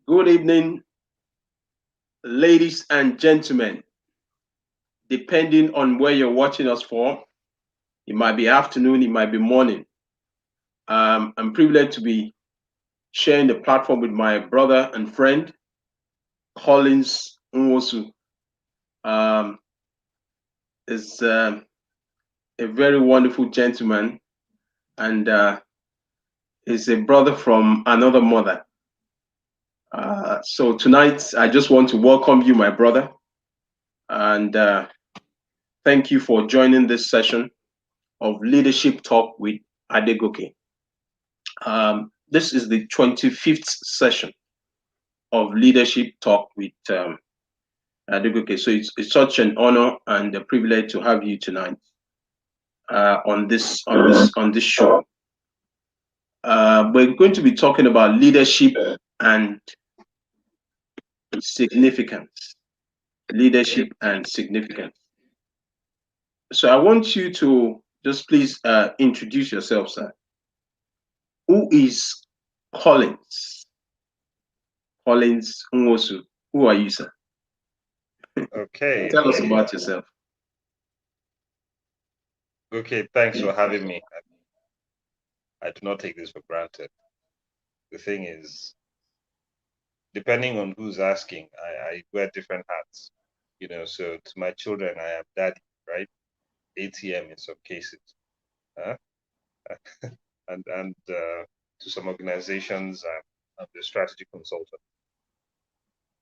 Good evening, ladies and gentlemen. Depending on where you're watching us from, it might be afternoon, it might be morning. I'm privileged to be sharing the platform with my brother and friend, Collins Nwosu. Um, is a very wonderful gentleman and is a brother from another mother. So tonight, I just want to welcome you, my brother, and thank you for joining this session of Leadership Talk with Adegoke. This is the 25th session of Leadership Talk with Adegoke. So it's such an honor and a privilege to have you tonight on this show. We're going to be talking about leadership and significance. Leadership and significance. So I want you to just please introduce yourself, sir. Who is Collins? Collins Nwosu. Who are you, sir? Okay. Tell us about yourself. Okay, thanks for having me. I do not take this for granted. The thing is, depending on who's asking, I wear different hats. So to my children, I am daddy, right? ATM in some cases. Huh? And to some organizations, I'm the strategy consultant.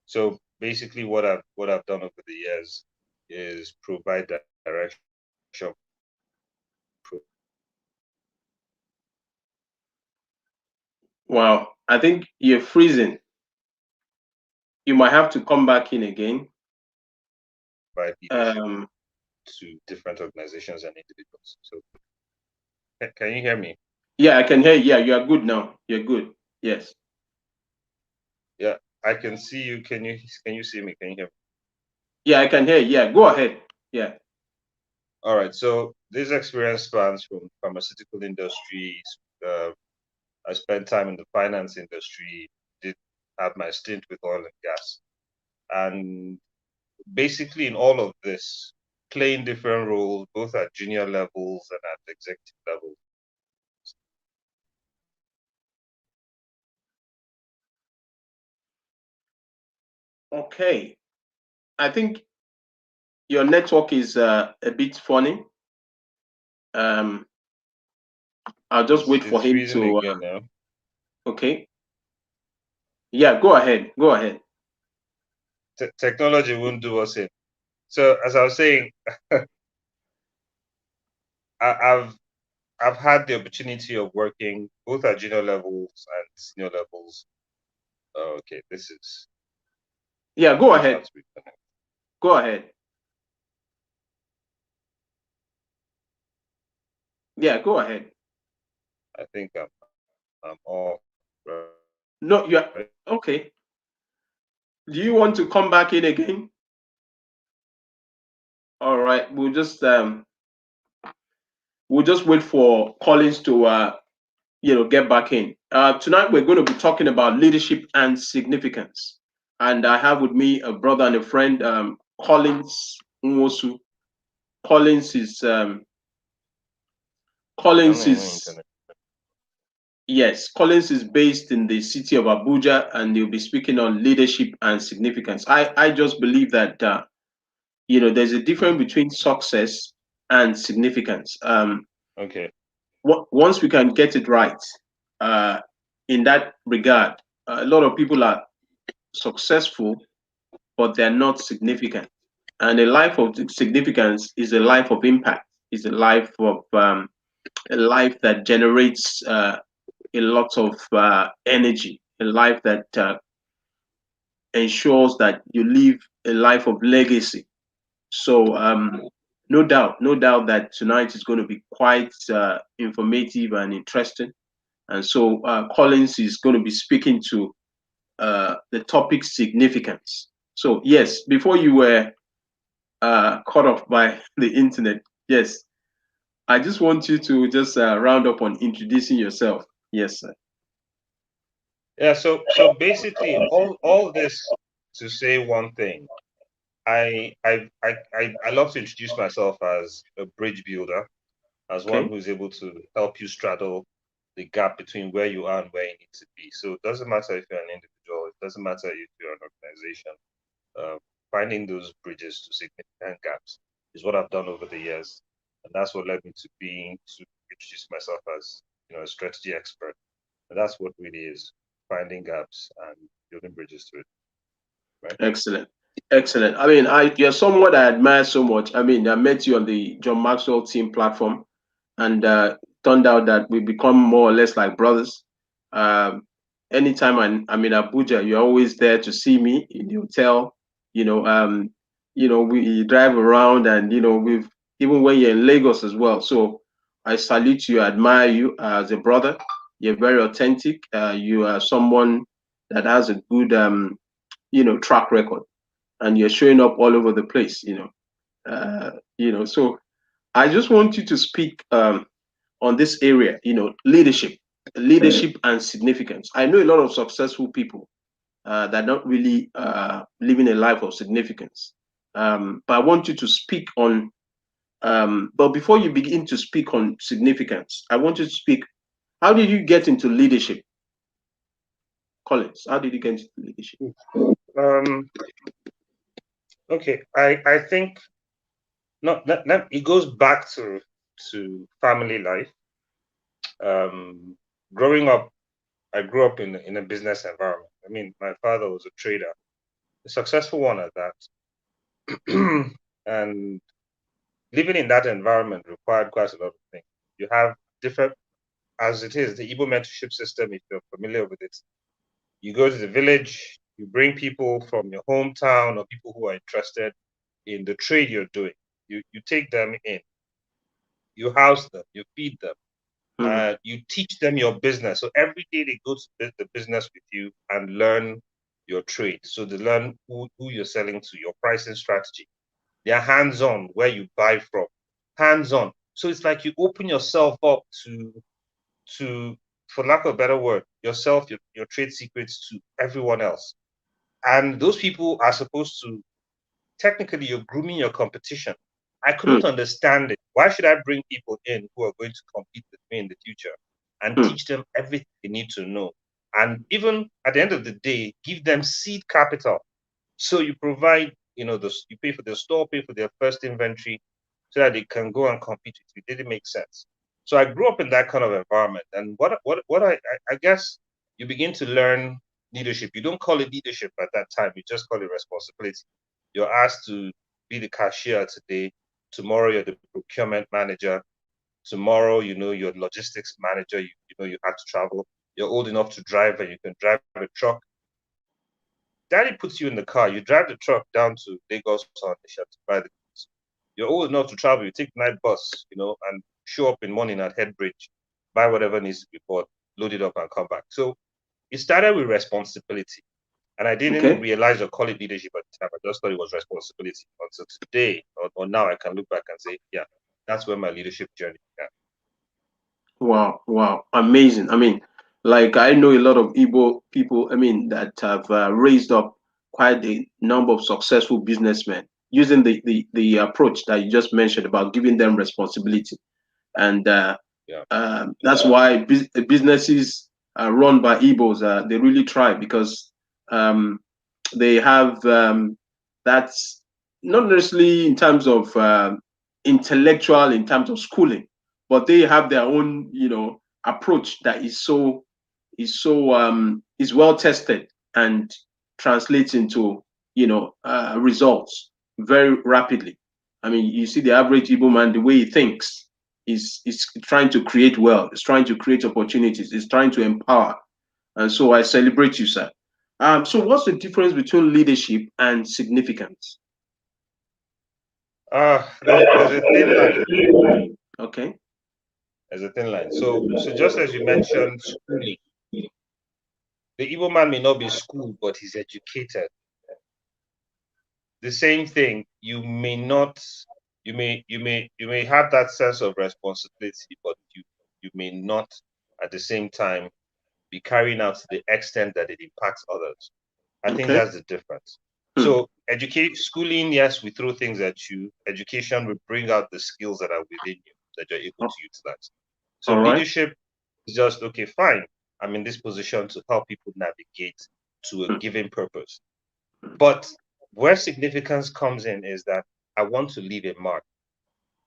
So basically, what I've done over the years is provide direction. Wow, I think you're freezing. You might have to come back in again. Provide leadership Um, to different organizations and individuals. So can you hear me? yeah, I can hear you. Yeah, you are good now. You're good. Yes. Yeah, I can see you. Can you see me? Can you hear me? Yeah, I can hear you. Yeah, go ahead. Yeah. All right. So this experience spans from pharmaceutical industries. Uh, I spent time in the finance industry. Did have my stint with oil and gas, and basically in all of this, playing different roles, both at junior levels and at executive levels. Okay. I think your network is a bit funny. Um, I'll just It's wait for it's him freezing to. again now. Okay. Yeah, go ahead. Go ahead. Technology won't do us in. So as I was saying, I, I've I've had the opportunity of working both at junior levels and senior levels. Oh, okay, Yeah, go this ahead. has to be connected. Go ahead. Yeah, go ahead. I think I'm off, right? No, you're okay. Do you want to come back in again? All right. We'll just wait for Collins to get back in. Tonight we're going to be talking about leadership and significance. And I have with me a brother and a friend, Collins Nwosu. Collins is um, I don't know Collins any is internet. yes, Collins is based in the city of Abuja, and he'll be speaking on leadership and significance. I just believe that there's a difference between success and significance. Okay. Once we can get it right, uh, in that regard, a lot of people are successful, but they're not significant. And a life of significance is a life of impact, is a life that generates a lot of energy, a life that ensures that you live a life of legacy. So, no doubt that tonight is going to be quite informative and interesting. And so, Collins is going to be speaking to the topic significance. So, yes, before you were cut off by the internet, yes, I just want you to just round up on introducing yourself. Yes, sir. Yeah, so basically all this to say one thing. I love to introduce myself as a bridge builder, as one Okay. who's able to help you straddle the gap between where you are and where you need to be. So it doesn't matter if you're an individual, it doesn't matter if you're an organization. Uh, Finding those bridges to significant gaps is what I've done over the years, and that's what led me to being to introduce myself as a strategy expert. And that's what really is finding gaps and building bridges to it, right? Excellent. Excellent. I mean, you're someone I admire so much. I mean, I met you on the John Maxwell team platform, and turned out that we become more or less like brothers. Um, Anytime I'm in Abuja, you're always there to see me in the hotel. You know, we drive around, and we've even when you're in Lagos as well. So I salute you, I admire you as a brother. You're very authentic. You are someone that has a good track record, and you're showing up all over the place. So I just want you to speak on this area, leadership and significance. I know a lot of successful people that don't really living a life of significance. But I want you to speak on. But before you begin to speak on significance, I want you to speak. How did you get into leadership, Collins? How did you get into leadership? Um, okay, I think no, it goes back to family life. Um, Growing up, I grew up in a business environment. I mean, my father was a trader, a successful one at that, and living in that environment required quite a lot of things. You have different, as it is, the Igbo mentorship system. If you're familiar with it, you go to the village, you bring people from your hometown or people who are interested in the trade you're doing. You take them in, you house them, you feed them, Hmm. you teach them your business. So every day they go to the business with you and learn your trade. So they learn who you're selling to, your pricing strategy. They are hands-on where you buy from, hands-on. So it's like you open yourself up to for lack of a better word, yourself, your trade secrets to everyone else. And those people are supposed to technically you're grooming your competition. I couldn't Hmm. understand it. Why should I bring people in who are going to compete with me in the future and Hmm. teach them everything they need to know? And even at the end of the day, give them seed capital. So you provide, you pay for their store, pay for their first inventory so that they can go and compete with you. It didn't make sense. So I grew up in that kind of environment. And what I guess you begin to learn leadership. You don't call it leadership at that time, you just call it responsibility. You're asked to be the cashier today. Tomorrow, you're the procurement manager. Tomorrow, you're logistics manager. You have to travel. You're old enough to drive and you can drive a truck. Daddy puts you in the car. You drive the truck down to Lagos on the to buy the goods. You're old enough to travel. You take the night bus, and show up in morning at Headbridge, buy whatever needs to be bought, load it up, and come back. So it started with responsibility. And I didn't Okay. realize or call it leadership at the time. I just thought it was responsibility. Until today, or now, I can look back and say, yeah, that's where my leadership journey began. Wow, wow, amazing. I mean, like I know a lot of Igbo people, I mean, that have raised up quite a number of successful businessmen using the approach that you just mentioned about giving them responsibility. And Yeah. that's why businesses run by Igbos, they really try because um, they have that's not necessarily in terms of intellectual, in terms of schooling, but they have their own, approach that is well tested and translates into results very rapidly. I mean, you see the average Igbo man, the way he thinks is trying to create wealth, is trying to create opportunities, is trying to empower. And so I celebrate you, sir. So what's the difference between leadership and significance? There's a thin line. Okay. There's a thin line. So just as you mentioned, schooling, the Igbo man may not be schooled, but he's educated. The same thing, you may not, you may have that sense of responsibility, but you may not at the same time be carrying out to the extent that it impacts others. I think Okay. that's the difference. So schooling, yes, we throw things at you. Education will bring out the skills that are within you that you're able to utilize. So All right. leadership is just, okay, fine. I'm in this position to help people navigate to a given purpose. But where significance comes in is that I want to leave a mark.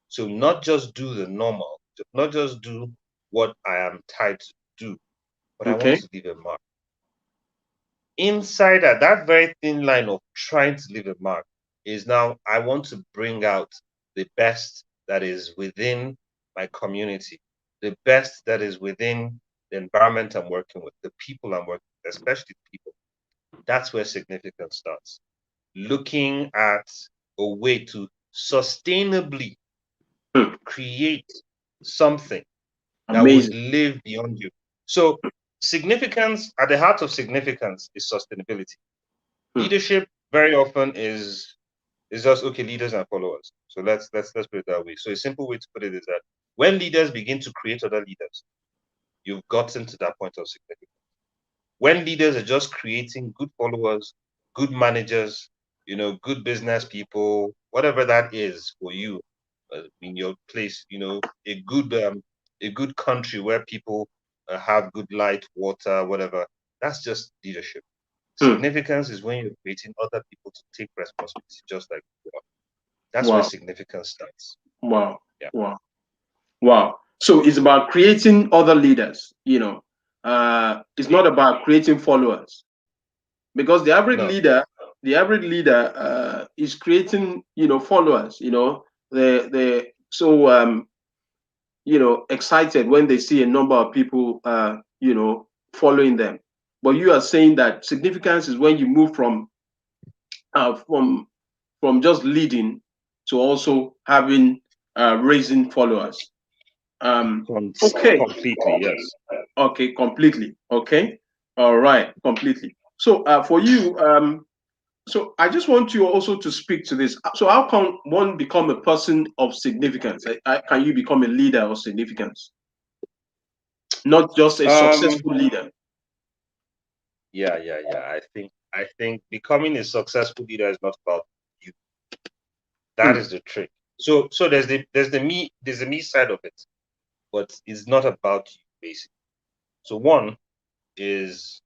So not just do the normal, not just do what I am tied to do, but I want Okay. to leave a mark. Inside that very thin line of trying to leave a mark is now I want to bring out the best that is within my community, the best that is within the environment I'm working with, the people I'm working with, especially people. That's where significance starts. Looking at a way to sustainably create something that would Amazing. live beyond you. So significance, at the heart of significance, is sustainability. Leadership very often is just, okay, leaders and followers. So let's put it that way. So a simple way to put it is that when leaders begin to create other leaders, you've gotten to that point of significance. When leaders are just creating good followers, good managers, good business people, whatever that is for you in your place, a good country where people have good light, water, whatever. That's just leadership. Significance is when you're creating other people to take responsibility, just like you are. That's where Wow. significance starts. Wow. Yeah. Wow. Wow. So it's about creating other leaders, it's not about creating followers, because No. the average leader is creating, followers, they so excited when they see a number of people following them. But you are saying that significance is when you move uh, from from just leading to also having raising followers. Okay. Completely, yes. Okay, completely. Okay. All right, completely. So for you, so I just want you also to speak to this. So how can one become a person of significance? Can you become a leader of significance, not just a Um, successful leader? yeah. I think becoming a successful leader is not about you. That Hmm. is the trick. So there's the me side of it, but it's not about you, basically. So one is,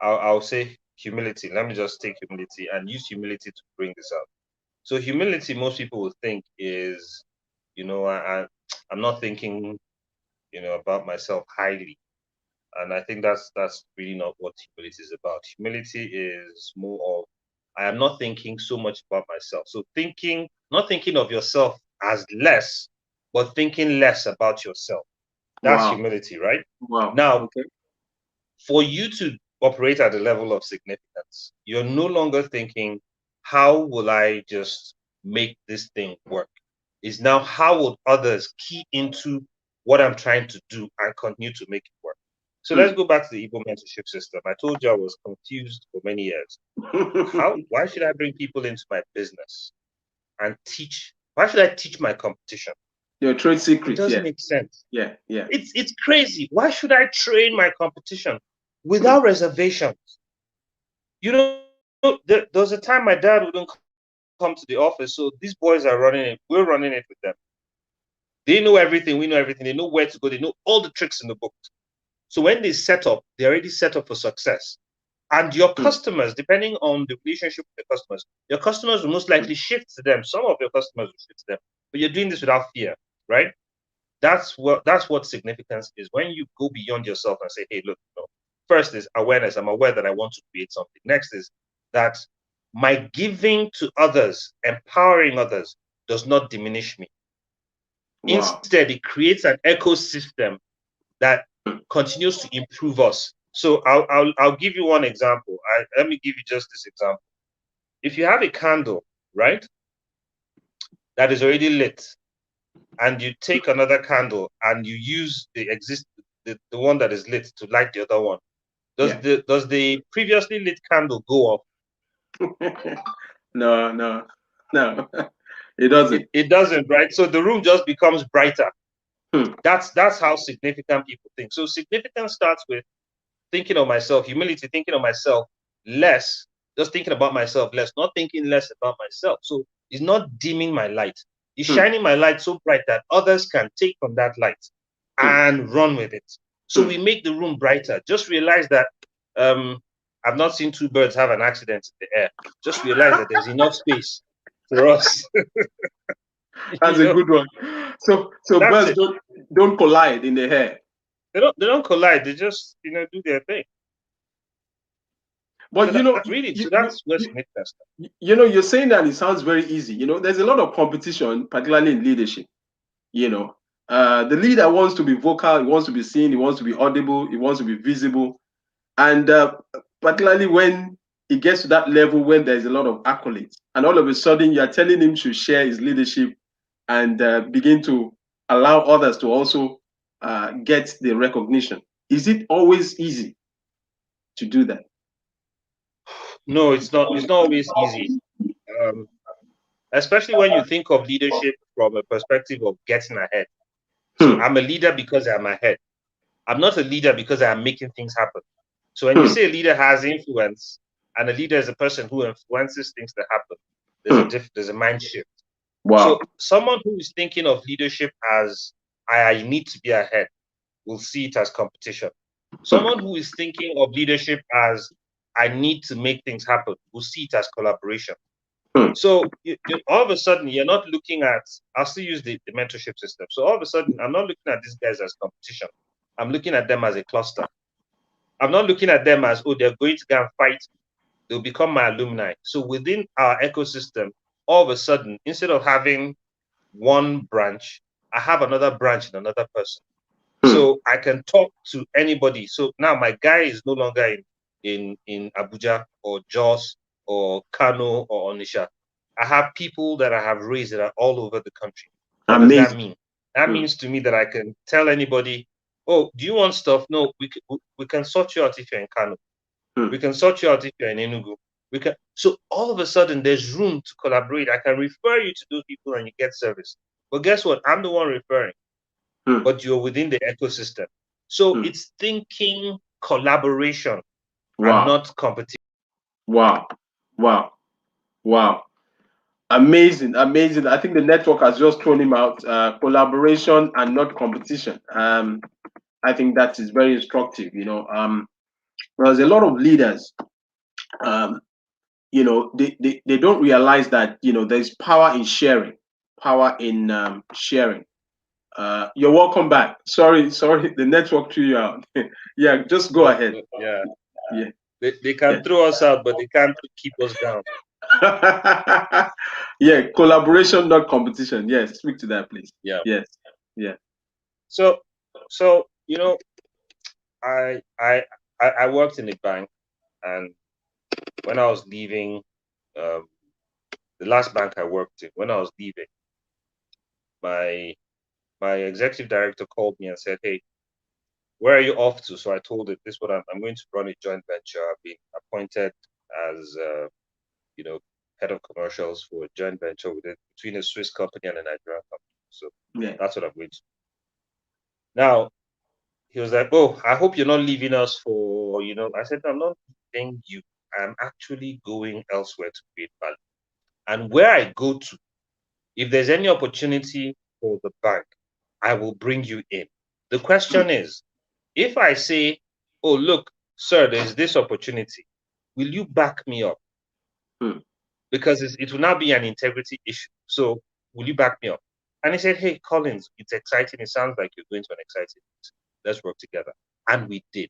I'll say humility. Let me just take humility and use humility to bring this out. So humility, most people will think is, I'm not thinking, about myself highly. And I think that's really not what humility is about. Humility is more of, I am not thinking so much about myself. So not thinking of yourself as less, but thinking less about yourself. That's Wow. humility, right? Wow. Now, Okay. for you to operate at the level of significance, you're no longer thinking, how will I just make this thing work? Is now, how would others key into what I'm trying to do and continue to make it work? So let's go back to the Igbo mentorship system. I told you I was confused for many years. Why should I bring people into my business and teach? Why should I teach my competition? Your trade It secrets. doesn't Yeah. make sense. Yeah. Yeah. It's crazy. Why should I train my competition Hmm. without reservations? There was a time my dad wouldn't come to the office, so these boys are running it. We're running it with them. They know everything. We know everything. They know where to go. They know all the tricks in the book. So when they set up, they're already set up for success. And your Hmm. customers, depending on the relationship with your customers will most likely shift to them. Some of your customers will shift to them, but you're doing this without fear, right? That's what significance is. When you go beyond yourself and say, hey, look, first is awareness. I'm aware that I want to create something. Next is that my giving to others, empowering others, does not diminish me. Wow. Instead, it creates an ecosystem that continues to improve us. So I'll give you one example. Let me give you just this example. If you have a candle, right, that is already lit, and you take another candle and you use the one that is lit to light the other one, Yeah. does the previously lit candle go off? No. No. No. It doesn't. It doesn't, right? So the room just becomes brighter. Hmm. That's how significant people think. So significance starts with, thinking of myself, humility, thinking of myself less, just thinking about myself less, not thinking less about myself. So it's not dimming my light. It's shining my light so bright that others can take from that light and run with it. So we make the room brighter. Just realize that I've not seen two birds have an accident in the air. Just realize that there's enough space for us. That's a good one. So That's birds it. don't collide in the air. They don't collide. They just do their thing. But So really, so that's where significance. you're saying that it sounds very easy. There's a lot of competition, particularly in leadership. The leader wants to be vocal, he wants to be seen, he wants to be audible, he wants to be visible. And particularly when it gets to that level when there's a lot of accolades, and all of a sudden you're telling him to share his leadership and begin to allow others to also get the recognition. Is it always easy to do that? No, it's not. It's not always easy, especially when you think of leadership from a perspective of getting ahead. So I'm a leader because I'm ahead. I'm not a leader because I'm making things happen. So when you say a leader has influence, and a leader is a person who influences things that happen, there's a mind shift. Wow. So someone who is thinking of leadership as I need to be ahead will see it as competition. Someone who is thinking of leadership as I need to make things happen will see it as collaboration. So all of a sudden, you're not looking at, I'll still use the mentorship system. So all of a sudden, I'm not looking at these guys as competition. I'm looking at them as a cluster. I'm not looking at them as, oh, they're going to go and fight. They'll become my alumni. So within our ecosystem, all of a sudden, instead of having one branch, I have another branch in another person. So I can talk to anybody. So now my guy is no longer in Abuja or Jos or Kano or Onisha. I have people that I have raised that are all over the country. What does that mean? That means to me that I can tell anybody, oh, do you want stuff? No, we can sort you out if you're in Kano. We can sort you out if you're in Enugu. So all of a sudden there's room to collaborate. I can refer you to those people and you get service. But guess what? I'm the one referring. But you're within the ecosystem. So it's thinking collaboration and not competition. Wow. Amazing. I think the network has just thrown him out. Collaboration and not competition. I think that is very instructive. There's a lot of leaders. They don't realize that there's power in sharing. Power in sharing. You're welcome back. Sorry, the network threw you out. Yeah, just go ahead. Yeah. They can Yeah. throw us out, but they can't keep us down. Yeah, collaboration, not competition. Yes, speak to that, please. Yeah. Yes. Yeah. So I worked in a bank, and when I was leaving, the last bank I worked in, when I was leaving, my executive director called me and said, "Hey, where are you off to?" So I told him, "This is what I'm going to run a joint venture. I've been appointed as head of commercials for a joint venture between a Swiss company and a Nigerian company. So that's what I'm going to do." Now he was like, "Oh, I hope you're not leaving us for." I said, "I'm not leaving you. I'm actually going elsewhere to create value. And where I go to, if there's any opportunity for the bank, I will bring you in. The question is, if I say, oh, look, sir, there's this opportunity, will you back me up?" Because it will now be an integrity issue. So will you back me up? And he said, "Hey, Collins, it's exciting. It sounds like you're going to an exciting meeting. Let's work together." And we did.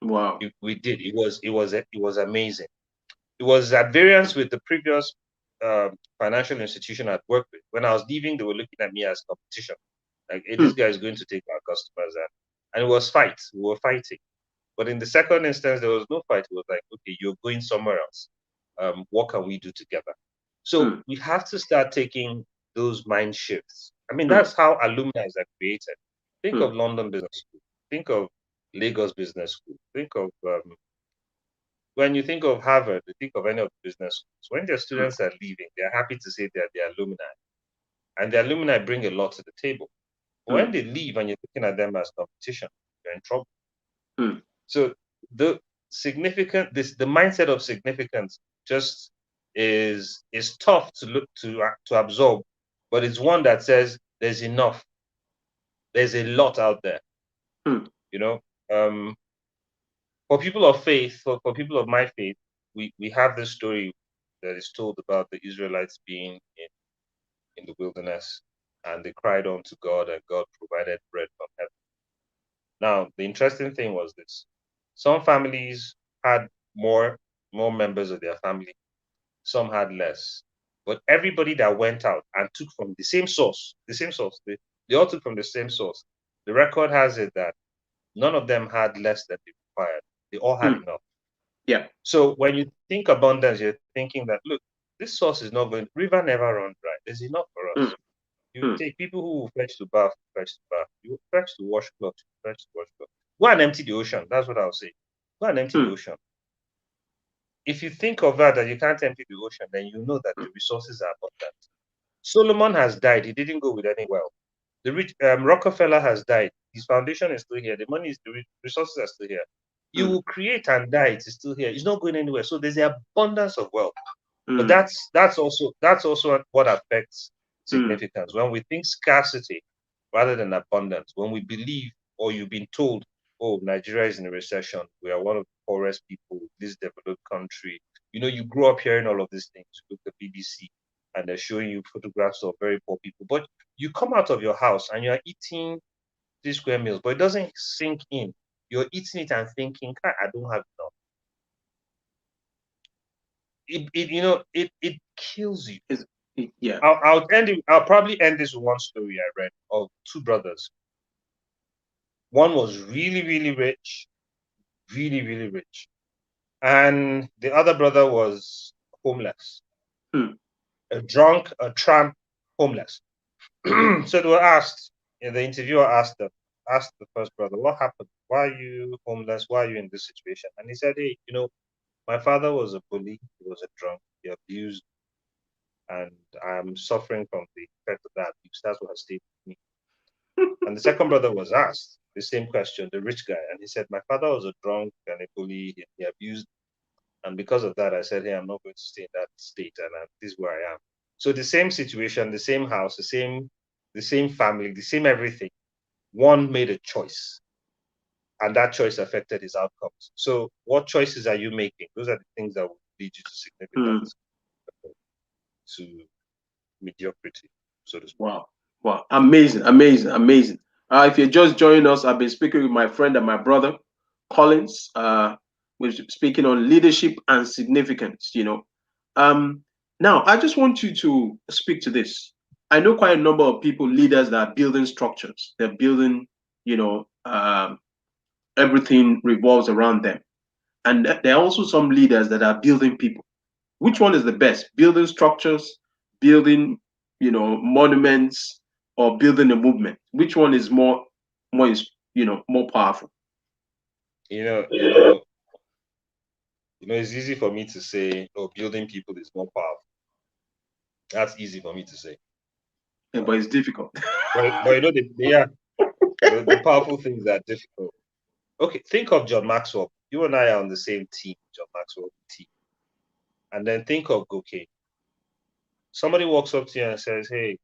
Wow. We did. It was amazing. It was at variance with the previous financial institution I'd worked with. When I was leaving, they were looking at me as competition. Like, hey, this guy is going to take our customers. And it was fight. We were fighting. But in the second instance, there was no fight. It was like, okay, you're going somewhere else. What can we do together? So we have to start taking those mind shifts. I mean, that's how alumni are created. Think of London Business School. Think of Lagos Business School. Think of when you think of Harvard, you think of any of the business schools. When their students are leaving, they're happy to say they're the alumni, and the alumni bring a lot to the table. But when they leave and you're looking at them as competition, you're in trouble. So the the mindset of significance just is tough to look to absorb, but it's one that says there's enough, there's a lot out there, Hmm. you know. For people of faith, for people of my faith, we have this story that is told about the Israelites being in the wilderness, and they cried unto God, and God provided bread from heaven. Now, the interesting thing was this: some families had more more members of their family, some had less. But everybody that went out and took from the same source, they all took from the same source. The record has it that none of them had less than they required. They all had Hmm. enough. Yeah. So when you think abundance, you're thinking that, look, this source is not going, river never run dry. There's enough for Hmm. us. You Hmm. take people who will fetch to bath, fetch to bath. You fetch to wash clothes, fetch to wash clothes. Go and empty the ocean. That's what I'll say. Go and empty the Hmm. ocean. If you think of that you can't empty the ocean, then you know that the resources are abundant. Solomon has died. He didn't go with any wealth. The rich Rockefeller has died. His foundation is still here. The money is the resources are still here. You Hmm. will create and die. It is still here. It's not going anywhere. So there's the abundance of wealth. But Hmm. that's also what affects Hmm. significance. When we think scarcity rather than abundance, when we believe or you've been told, oh, Nigeria is in a recession, we are one of the poorest people in this developed country. You grow up hearing all of these things. You look at BBC and they're showing you photographs of very poor people. But you come out of your house and you're eating 3 square meals, but it doesn't sink in. You're eating it and thinking, "Ah, I don't have enough." It kills you. It's, yeah. I'll probably end this with one story I read of two brothers. One was really, really rich, really, really rich, and the other brother was homeless, Hmm. a drunk, a tramp, homeless. So they were asked. The interviewer asked the first brother, "What happened? Why are you homeless? Why are you in this situation?" And he said, "Hey, my father was a bully. He was a drunk. He abused, and I'm suffering from the effect of that abuse. That's what has stayed with me." And the second brother was asked the same question, the rich guy, and he said, "My father was a drunk and a bully. He abused, and because of that, I said, hey, I'm not going to stay in that state, and this is where I am." So the same situation, the same house, the same family, the same everything. One made a choice, and that choice affected his outcomes. So, what choices are you making? Those are the things that will lead you to Hmm. significance, to mediocrity, so to speak. Wow. Wow. Amazing. Amazing. Amazing. If you're just joining us, I've been speaking with my friend and my brother, Collins. We're speaking on leadership and significance, Now, I just want you to speak to this. I know quite a number of people, leaders that are building structures. They're building, you know, everything revolves around them. And there are also some leaders that are building people. Which one is the best? Building structures, building, monuments, or building a movement? Which one is more powerful? You know, you know, it's easy for me to say, oh, building people is more powerful. That's easy for me to say. Yeah, but Um, it's difficult. but yeah, the powerful things are difficult. Okay, think of John Maxwell. You and I are on the same team, John Maxwell team. And then think of Goke. Somebody walks up to you and says, hey,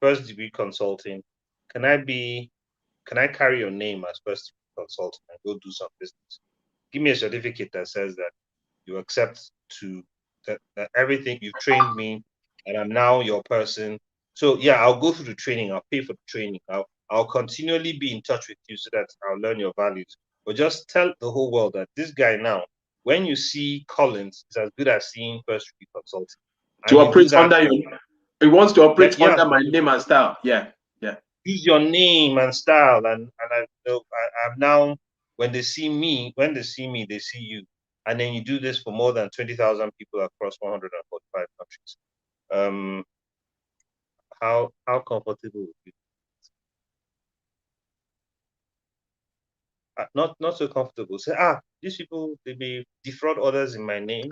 first degree consulting, can I be can I carry your name as first degree consultant and go do some business? Give me a certificate that says that you accept that everything you've trained me and I'm now your person. So yeah, I'll go through the training, I'll pay for the training, I'll continually be in touch with you so that I'll learn your values. But just tell the whole world that this guy now, when you see Collins, is as good as seeing first degree consulting. To And you do operate that under for you. He wants to yeah, operate yeah, under my name and style. Yeah. Yeah. use your name and style I'm now when they see me they see you, and then you do this for more than 20,000 people across 145 countries. Um how comfortable would you not so comfortable say, these people, they may defraud others in my name,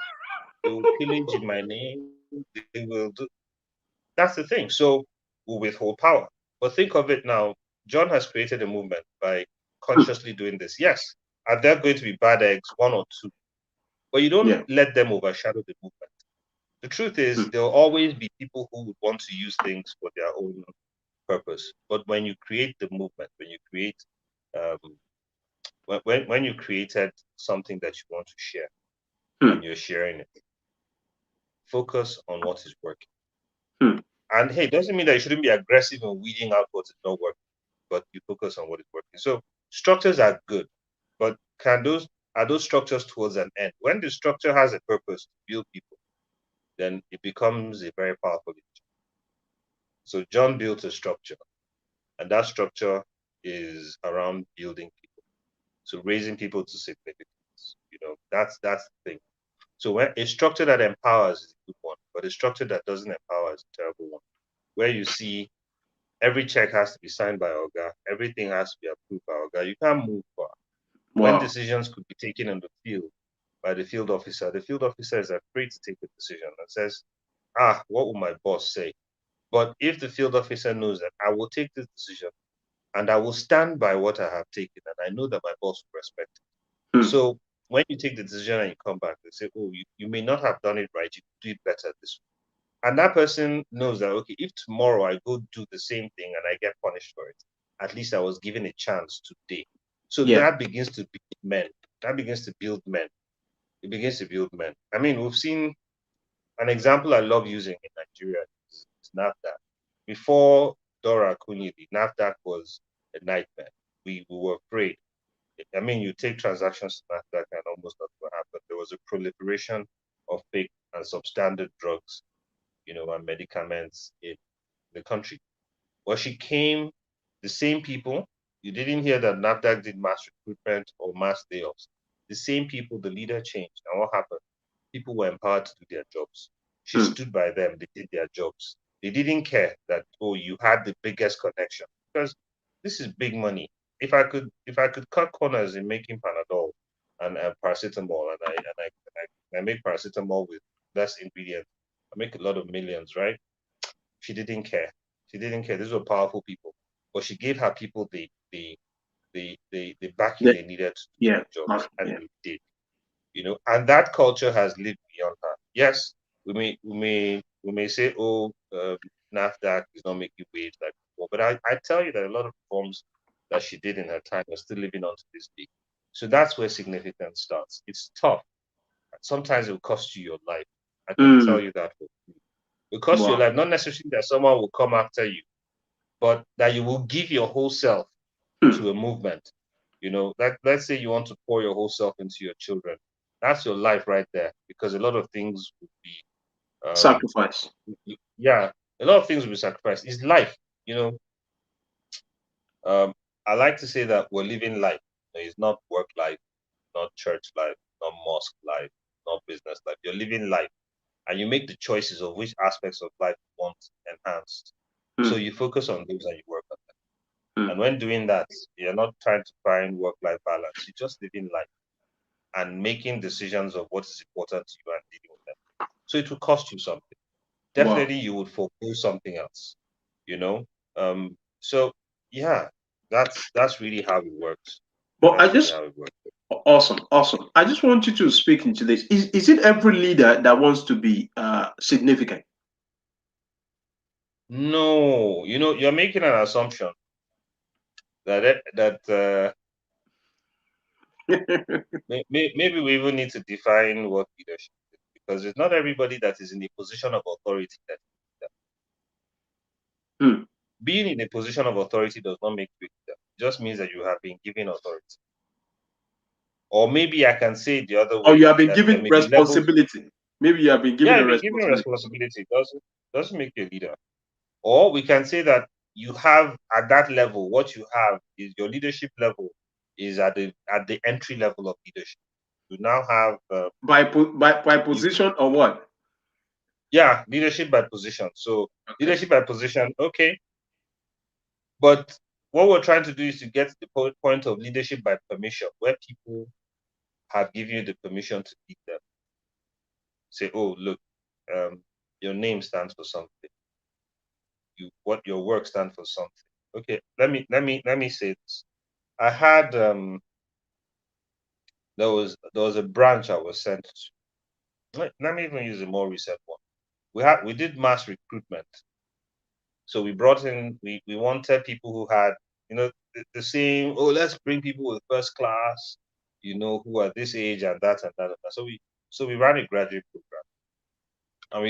they will pillage in my name, they will do. That's the thing. So we'll withhold power. But think of it now. John has created a movement by Hmm. consciously doing this. Yes, Are there going to be bad eggs, one or two? But you don't Yeah. let them overshadow the movement. The truth is, Mm. there'll always be people who would want to use things for their own purpose. But when you create the movement, when you create, um, when you created something that you want to share Mm. and you're sharing it, focus on what is working. Mm. And hey, it doesn't mean that you shouldn't be aggressive in weeding out what is not working, but you focus on what is working. So structures are good, but can those are those structures towards an end? When the structure has a purpose to build people, then it becomes a very powerful engine. So John built a structure, and that structure is around building people. So raising people to significance. That's the thing. So when a structure that empowers is a good one, but a structure that doesn't empower is a terrible one. Where you see every check has to be signed by Oga, everything has to be approved by Oga. You can't move far. When Wow. decisions could be taken in the field by the field officer is afraid to take a decision and says, what will my boss say? But if the field officer knows that I will take this decision and I will stand by what I have taken, and I know that my boss will respect it. Mm. So when you take the decision and you come back, they say, oh, you may not have done it right, you do it better this way. And that person knows that, okay, if tomorrow I go do the same thing and I get punished for it, at least I was given a chance today. So Yeah. that begins to build men. That begins to build men. It begins to build men. I mean, we've seen an example I love using in Nigeria is NAFDAC. Before Dora Akunyili, NAFDAC was a nightmare. We were afraid. I mean, you take transactions to NAFDAC and almost nothing will happen. There was a proliferation of fake and substandard drugs, and medicaments in the country. Well, she came, the same people, you didn't hear that NAFDAC did mass recruitment or mass layoffs. The same people, the leader changed. And what happened? People were empowered to do their jobs. She Mm. stood by them, they did their jobs. They didn't care that, oh, you had the biggest connection. Because this is big money. If I could cut corners in making Panadol and paracetamol and I make paracetamol with less ingredients, I make a lot of millions, right? She didn't care. She didn't care. These were powerful people. But she gave her people the backing The, they needed to do yeah. their jobs, Mark, and yeah. they did. And that culture has lived beyond her. Yes, we may say, oh, NAFDAC is not making waves like before, but I tell you that a lot of reforms that she did in her time are still living on to this day. So that's where significance starts. It's tough. Sometimes it will cost you your life. I can tell Mm. you that. It will cost you your Wow. life, not necessarily that someone will come after you, but that you will give your whole self Mm. to a movement. Let's say you want to pour your whole self into your children. That's your life right there, because a lot of things would be, um, Sacrifice. yeah, a lot of things will be sacrificed. It's life, you know. I like to say that we're living life. It's not work life, not church life, not mosque life, not business life. You're living life, and you make the choices of which aspects of life you want enhanced. So Mm. you focus on those and you work on them. Mm. And when doing that, you're not trying to find work-life balance. You're just living life and making decisions of what is important to you and dealing with them. So it will cost you something. Wow. Definitely, you would forego something else. You know. So yeah, that's really how it works. But I That's really just how it works. awesome, awesome. I just want you to speak into this. Is it every leader that wants to be significant? No, you're making an assumption that maybe we even need to define what leadership is, because it's not everybody that is in a position of authority that Mm. being in a position of authority does not make you a leader. It just means that you have been given authority. Or maybe I can say it the other Or way, you have been that there given may be levels. responsibility. Maybe you have been Yeah, given a you've been given responsibility. responsibility. It doesn't make you a leader. Or we can say that you have at that level, what you have is your leadership level is at the entry level of leadership. You now have By you, position or what? yeah, leadership by position. So Okay. leadership by position, okay. But what we're trying to do is to get to the point of leadership by permission, where people have given you the permission to lead them. Say, oh, look, your name stands for something. What your work stands for something. Okay, let me say this. I had there was a branch I was sent to. Let me even use a more recent one. We did mass recruitment. So we brought in we wanted people who had, the same, oh, let's bring people with first class, who are this age and that and that and that. So we ran a graduate program, and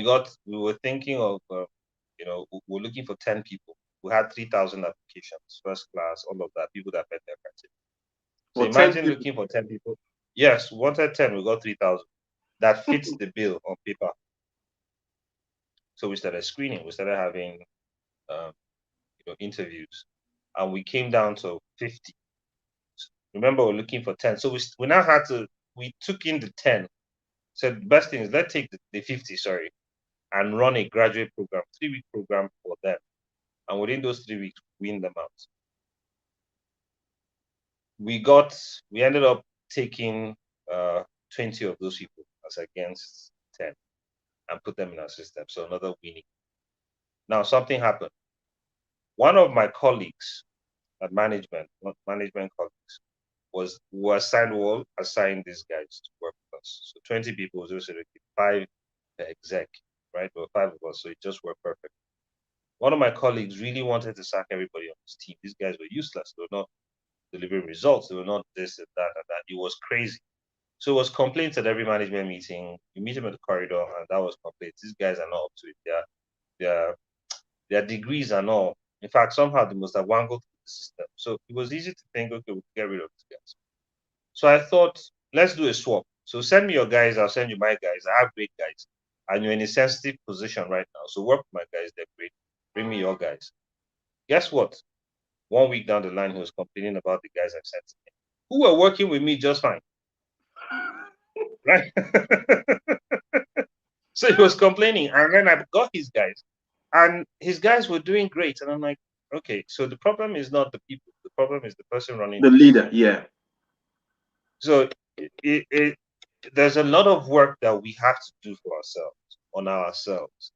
we were thinking of we're looking for 10 people. We had 3,000 applications, first class, all of that, people that met their criteria. So For 10 imagine people. looking for 10 people. Yes, we wanted 10, we got 3,000. That fits the bill on paper. So we started screening, we started having um, interviews, and we came down to 50. Remember, we're looking for 10. So we now had to, we took in the 10. So the best thing is, let's take the 50, sorry, and run a graduate program, 3-week program for them. And within those 3 weeks, win them out. We ended up taking 20 of those people as against 10 and put them in our system. So another winning. Now, something happened. One of my colleagues at management colleagues, were assigned these guys to work with us. So 20 people was also 5 per exec, right? There were 5 of us, so it just worked perfect. One of my colleagues really wanted to sack everybody on his team. These guys were useless. They were not delivering results. They were not this and that and that. It was crazy. So it was complaints at every management meeting. You meet them in the corridor, and that was complaints. These guys are not up to it. Their their degrees are not. In fact, somehow they must have wangled the system. So it was easy to think, okay, we'll get rid of these guys. So I thought, let's do a swap. So send me your guys, I'll send you my guys. I have great guys. And you're in a sensitive position right now. So work with my guys, they're great. Bring me your guys. Guess what? 1 week down the line, he was complaining about the guys I sent to him, who were working with me just fine. Right? So he was complaining. And then I got his guys. And his guys were doing great. And I'm like, okay, so the problem is not the people. The problem is the person running The leader, yeah. So there's a lot of work that we have to do for ourselves, on ourselves,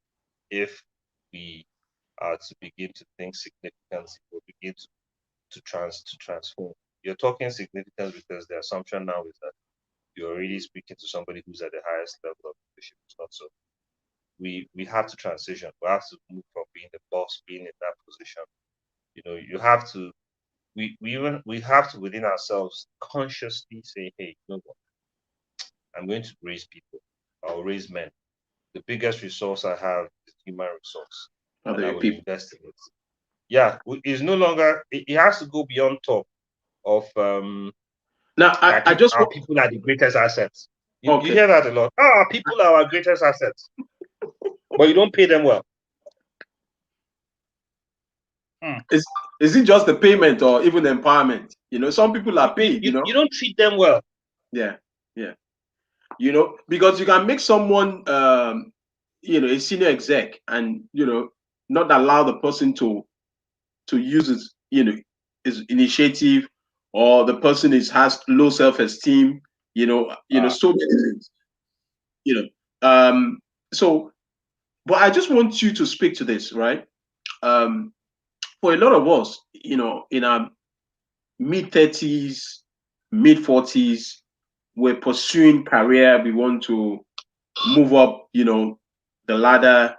if we are to begin to think significance, or begin to transform. You're talking significance because the assumption now is that you're already speaking to somebody who's at the highest level of leadership. It's not so. We have to transition. We have to move from being the boss, being in that position. You have to. We have to within ourselves consciously say, hey, you know what? I'm going to raise people. I'll raise men. The biggest resource I have is human resource, and I Other will people. invest in it. Yeah, it's no longer. It has to go beyond top of Now, I just our people are the greatest assets. You okay. hear that a lot. Oh, our people are our greatest assets, but you don't pay them well. Is is it just the payment or even empowerment? Some people are paid. You don't treat them well. Yeah, yeah. Because you can make someone, a senior exec, and not allow the person to use his initiative, or the person has low self-esteem. So many things. You know, so, but I just want you to speak to this, right? For a lot of us, in our mid 30s, mid 40s, we're pursuing career. We want to move up, the ladder.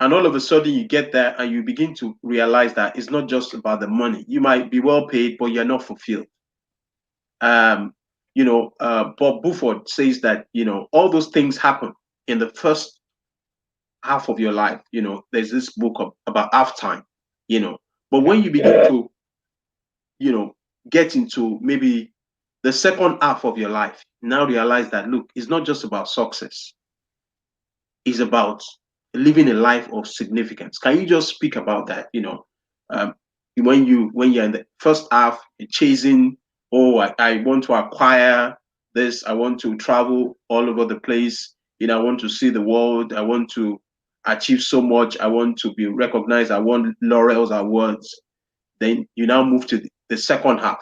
And all of a sudden you get there and you begin to realize that it's not just about the money. You might be well paid, but you're not fulfilled. Um, Bob Buford says that, all those things happen in the first half of your life. There's this book about halftime, but when you begin to, you know, get into maybe the second half of your life, now realize that, look, it's not just about success. It's about living a life of significance. Can you just speak about that? Um, when you're in the first half, you're chasing, oh, I want to acquire this, I want to travel all over the place, I want to see the world, I want to achieve so much, I want to be recognized, I want laurels, awards. Then you now move to the second half,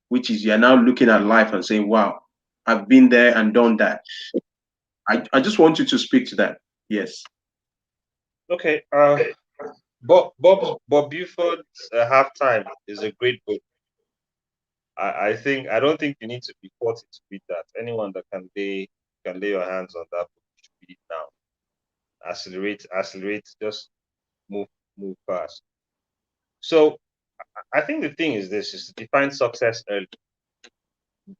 which is you're now looking at life and saying, wow, I've been there and done that. I just want you to speak to that. Yes. Okay. Bob Buford's Halftime is a great book. I don't think you need to be 40 to read that. Anyone that can lay your hands on that book, you should read it now. Accelerate, just move fast. So I think the thing is this is to define success early.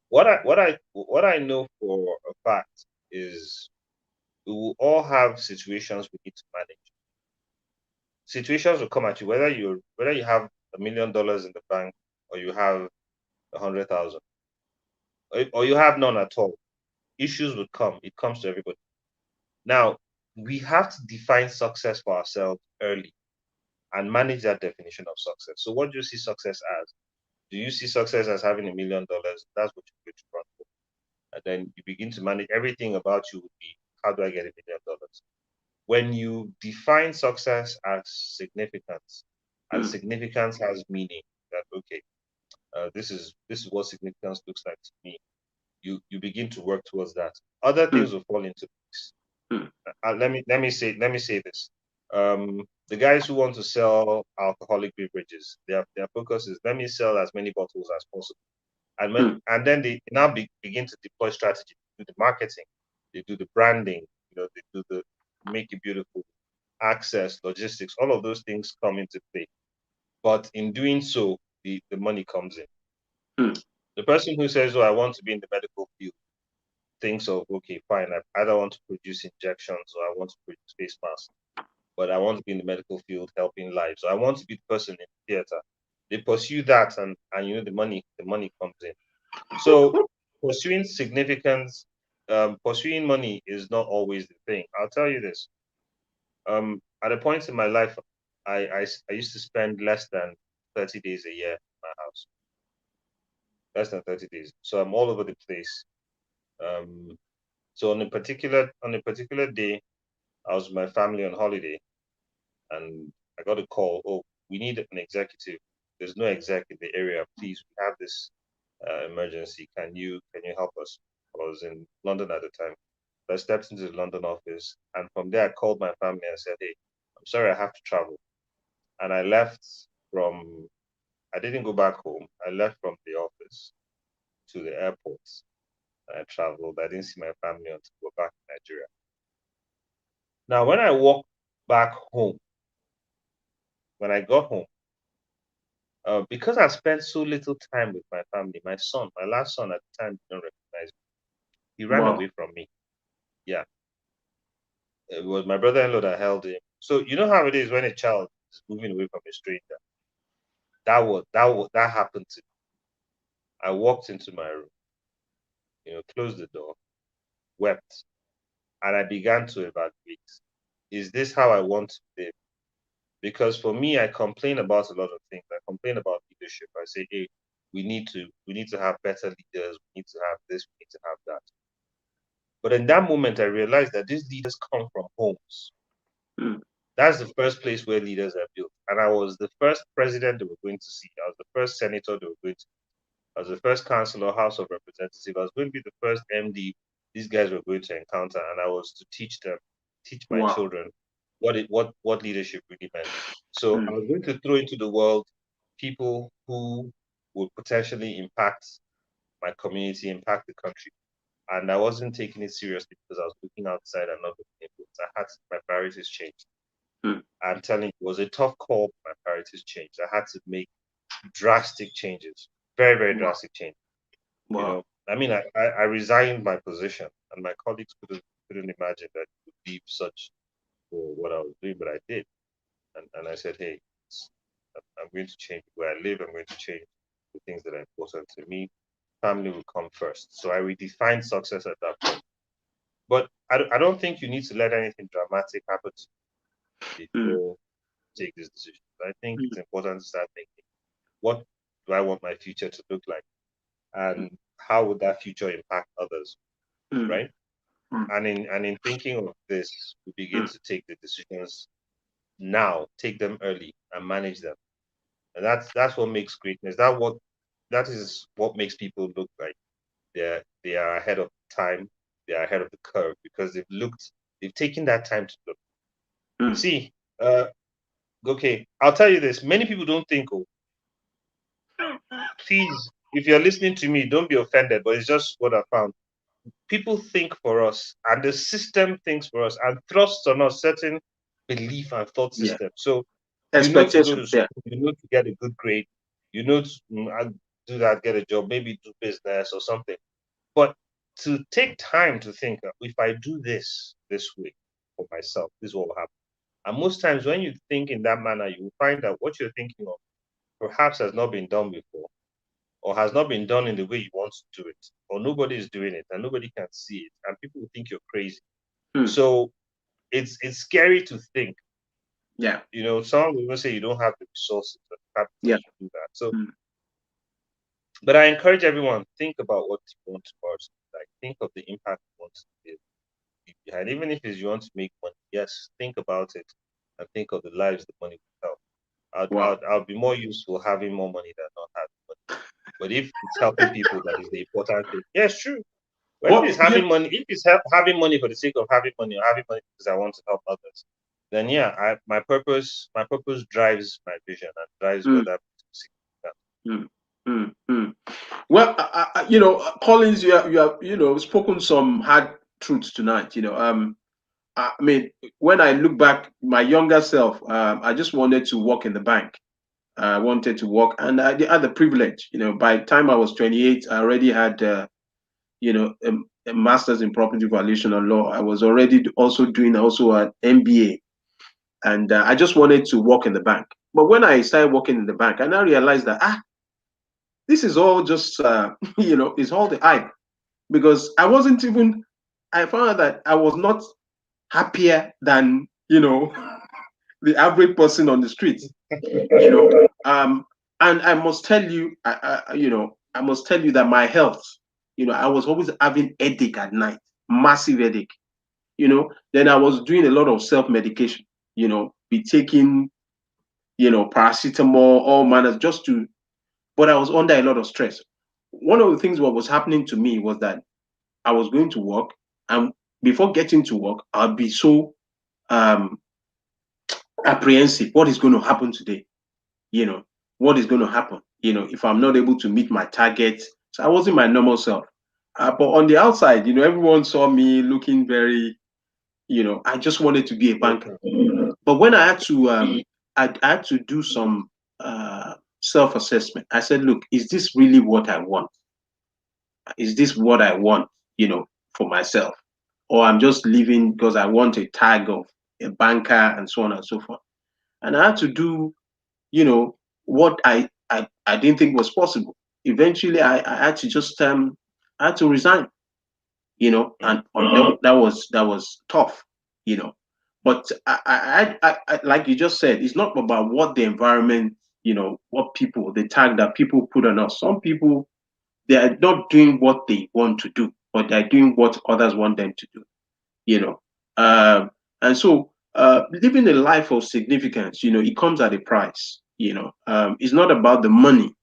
What I know for a fact is we will all have situations we need to manage. Situations will come at you whether you have $1 million in the bank or you have 100,000 or you have none at all. Issues will come. It comes to everybody. Now we have to define success for ourselves early and manage that definition of success. So what do you see success as? Do you see success as having $1 million? That's what you're going to run for. And then you begin to manage everything about you will be, how do I get $1 million? When you define success as significance, and significance has meaning, that okay, this is what significance looks like to me. You begin to work towards that. Other things will fall into place. Let me say this. The guys who want to sell alcoholic beverages, their focus is let me sell as many bottles as possible, and then they now begin to deploy strategy. They do the marketing, they do the branding, they do the make it beautiful, access, logistics, all of those things come into play. But in doing so, the money comes in. The person who says, "Oh, I want to be in the medical field," thinks of, okay, fine, I don't want to produce injections or I want to produce face masks, but I want to be in the medical field helping lives. So I want to be the person in the theater. They pursue that and the money comes in. So pursuing significance, pursuing money is not always the thing. I'll tell you this. At a point in my life, I used to spend less than 30 days a year in my house. Less than 30 days. So I'm all over the place. Um, so on a particular day, I was with my family on holiday, and I got a call. Oh, we need an executive. There's no exec in the area. Please, we have this emergency. Can you help us? I was in London at the time. So I stepped into the London office, and from there I called my family and said, "Hey, I'm sorry, I have to travel." And I left from. I didn't go back home. I left from the office to the airport. And I traveled. I didn't see my family until we were back in Nigeria. Now, when I walked back home, when I got home, because I spent so little time with my family, my last son at the time, did not recognize me. He ran Wow. away from me. Yeah, it was my brother-in-law that held him. So you know how it is when a child is moving away from a stranger. That happened to me. I walked into my room, closed the door, wept, and I began to evaluate: is this how I want to live? Because for me, I complain about a lot of things. I complain about leadership. I say, hey, we need to have better leaders. We need to have this. We need to have that. But in that moment, I realized that these leaders come from homes. That's the first place where leaders are built. And I was the first president they were going to see. I was the first senator they were going to. I was the first councillor, House of Representatives. I was going to be the first MD these guys were going to encounter, and I was to teach my Wow. children what leadership really meant. So I was going to throw into the world people who would potentially impact my community, impact the country. And I wasn't taking it seriously because I was looking outside and not looking inwards. My priorities changed. I'm telling you, it was a tough call, but my priorities changed. I had to make drastic changes, very, very Wow. drastic changes. Wow. I mean, I resigned my position, and my colleagues couldn't imagine that I would leave such for what I was doing, but I did. And I said, hey, I'm going to change where I live. I'm going to change the things that are important to me. Family will come first. So I redefined success at that point. But I don't think you need to let anything dramatic happen before you take this decision. I think it's important to start thinking, what do I want my future to look like? And how would that future impact others? Right? And in thinking of this, we begin to take the decisions now, take them early and manage them. And that's what makes greatness. That is what makes people look like they are ahead of time, they are ahead of the curve because they've taken that time to look. See, okay, I'll tell you this. Many people don't think, oh, please, if you're listening to me, don't be offended, but it's just what I found. People think for us, and the system thinks for us, and thrusts on us certain belief and thought Yeah. system. So you know to go Expectation. to Yeah. school, you know to get a good grade, you know to do that, get a job, maybe do business or something. But to take time to think, if I do this way for myself, this will happen. And most times when you think in that manner, you will find that what you're thinking of perhaps has not been done before, or has not been done in the way you want to do it, or nobody is doing it and nobody can see it, and people will think you're crazy. Hmm. So it's scary to think. Yeah. Someone will even say you don't have the resources or the capital Yeah. to do that. So, Hmm. but I encourage everyone, think about what you want tomorrow. Like, think of the impact you want to leave behind. Even if it's you want to make money, yes, think about it and think of the lives the money will help. Wow. I'll be more useful having more money than not having money. But if it's helping people that is the important thing, yes, true. But if it's What? having money, if it's having money for the sake of having money, or having money because I want to help others, then yeah, my purpose drives my vision and drives Hmm. whether I'm significant. Hmm. Hmm. Hmm. Well, Collins, you have spoken some hard truths tonight. I mean, when I look back, my younger self, I just wanted to work in the bank. I wanted to work, and I had the privilege. By the time I was 28, I already had, a master's in property valuation and law. I was already also doing an MBA, and I just wanted to work in the bank. But when I started working in the bank, I now realized that this is all just, it's all the hype because I wasn't even. I found out that I was not happier than the average person on the street. you know and I must tell you, I must tell you that my health, I was always having headache at night, massive headache. Then I was doing a lot of self-medication, be taking, paracetamol, all manners, just to, but I was under a lot of stress. One of the things what was happening to me was that I was going to work, and before getting to work, I'd be so um apprehensive. What is going to happen today? you know, what is going to happen, if I'm not able to meet my target. So I wasn't my normal self. But on the outside, everyone saw me looking very, I just wanted to be a banker. Okay. But when I had to, I had to do some self-assessment. I said, look, is this really what I want? Is this what I want, for myself? Or I'm just living because I want a tag of a banker and so on and so forth. And I had to do, what I didn't think was possible. Eventually, I had to just I had to resign, Mm. and that was tough, you know. But like you just said, it's not about what the environment, what people, the tag that people put on us. Some people, they are not doing what they want to do, but they're doing what others want them to do, you know. And so living a life of significance, it comes at a price. It's not about the money,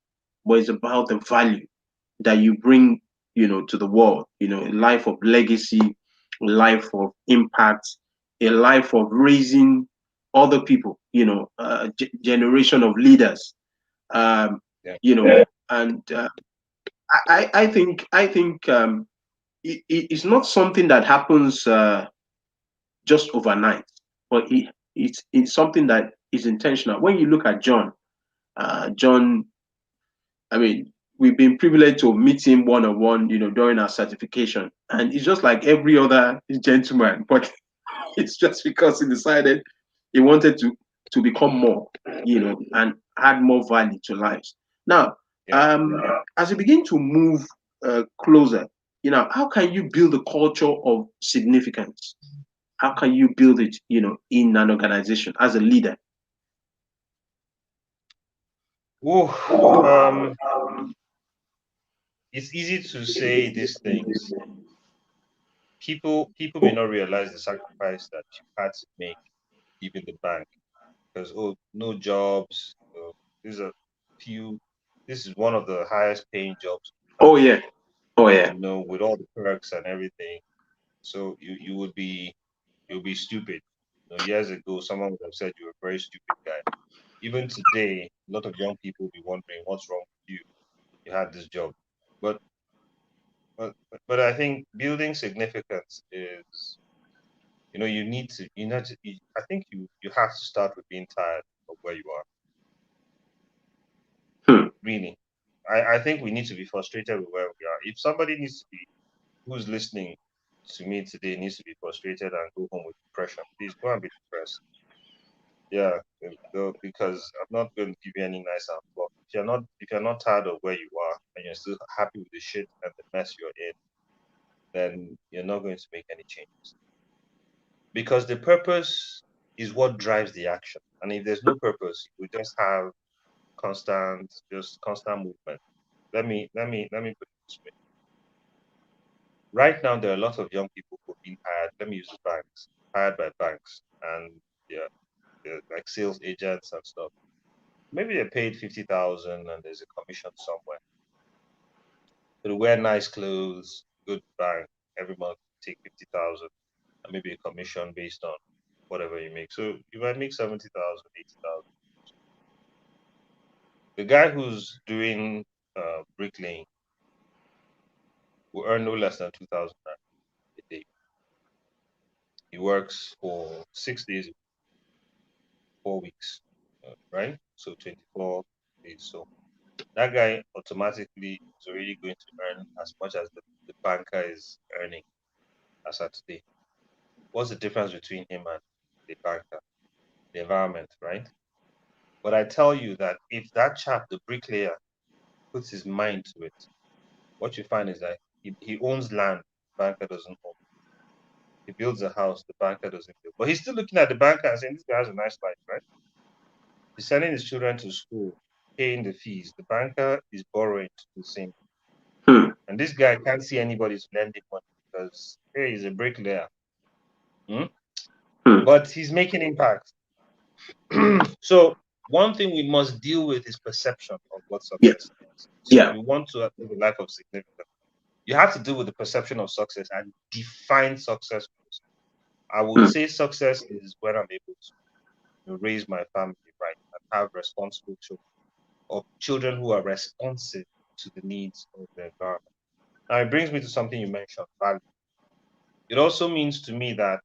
but it's about the value that you bring, to the world. A life of legacy, a life of impact, a life of raising other people. Generation of leaders. Um, Yeah. and I think it's not something that happens just overnight, but it's something that is intentional. When you look at John, I mean, we've been privileged to meet him one on one, during our certification, and it's just like every other gentleman, but it's just because he decided he wanted to become more, and add more value to lives. Now, Yeah. as we begin to move closer, how can you build a culture of significance? How can you build it, in an organization as a leader? Ooh, it's easy to say these things. People may not realize the sacrifice that you had to make leaving the bank because, oh, no jobs. These are few. This is one of the highest paying jobs in the Oh country. yeah, oh yeah, With all the perks and everything. So you'll be stupid. Years ago, someone would have said you're a very stupid guy. Even today, a lot of young people will be wondering what's wrong with you. you had this job. But but I think building significance is, you need to, I think you have to start with being tired of where you are. Hmm. Really, I think we need to be frustrated with where we are. If somebody needs to be, who's listening to me today, needs to be frustrated and go home with depression, please go and be depressed. Yeah, because I'm not going to give you any nice and fluff. If you're not tired of where you are and you're still happy with the shit and the mess you're in, then you're not going to make any changes. Because the purpose is what drives the action. And if there's no purpose, we just have constant movement. Let me put it this way. Right now, there are a lot of young people who are being hired. Let me use the banks, hired by banks, and yeah, they're like sales agents and stuff. Maybe they're paid 50,000, and there's a commission somewhere. They wear nice clothes, good bank every month. Take 50,000, and maybe a commission based on whatever you make. So you might make 70,000, 80,000. The guy who's doing bricklaying will earn no less than 2,000 a day. He works for 6 days, 4 weeks, right? So 24 days. So that guy automatically is already going to earn as much as the banker is earning as at today. What's the difference between him and the banker? The environment, right? But I tell you that if that chap, the bricklayer, puts his mind to it, what you find is that he owns land, the banker doesn't own. He builds a house, the banker doesn't build. But he's still looking at the banker and saying, this guy has a nice life, right? He's sending his children to school, paying the fees. The banker is borrowing to do the same. Hmm. And this guy can't see anybody's lending money because, hey, he's a bricklayer. Hmm? Hmm. But he's making impact. So one thing we must deal with is perception of what Yeah. success is. So if Yeah. you want to live a life of significance, you have to deal with the perception of success and define success. I would Hmm. say success is when I'm able to raise my family right and have responsible children or children who are responsive to the needs of the environment. Now it brings me to something you mentioned, value. It also means to me that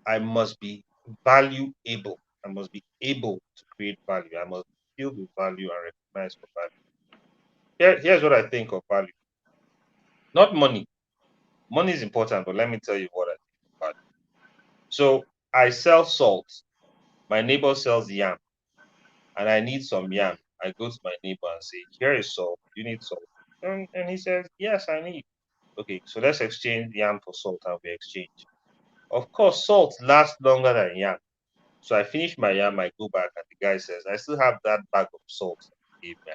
I must be value able. I must be able to create value. I must feel the value and recognize for value. Here's what I think of value. Not money. Money is important, but let me tell you what I think of value. So I sell salt. My neighbor sells yam, and I need some yam. I go to my neighbor and say, here is salt. You need salt. And he says, yes, I need. Okay, so let's exchange yam for salt and we exchange. Of course, salt lasts longer than yam. So I finish my yam, I go back, and the guy says, I still have that bag of salt that you gave me.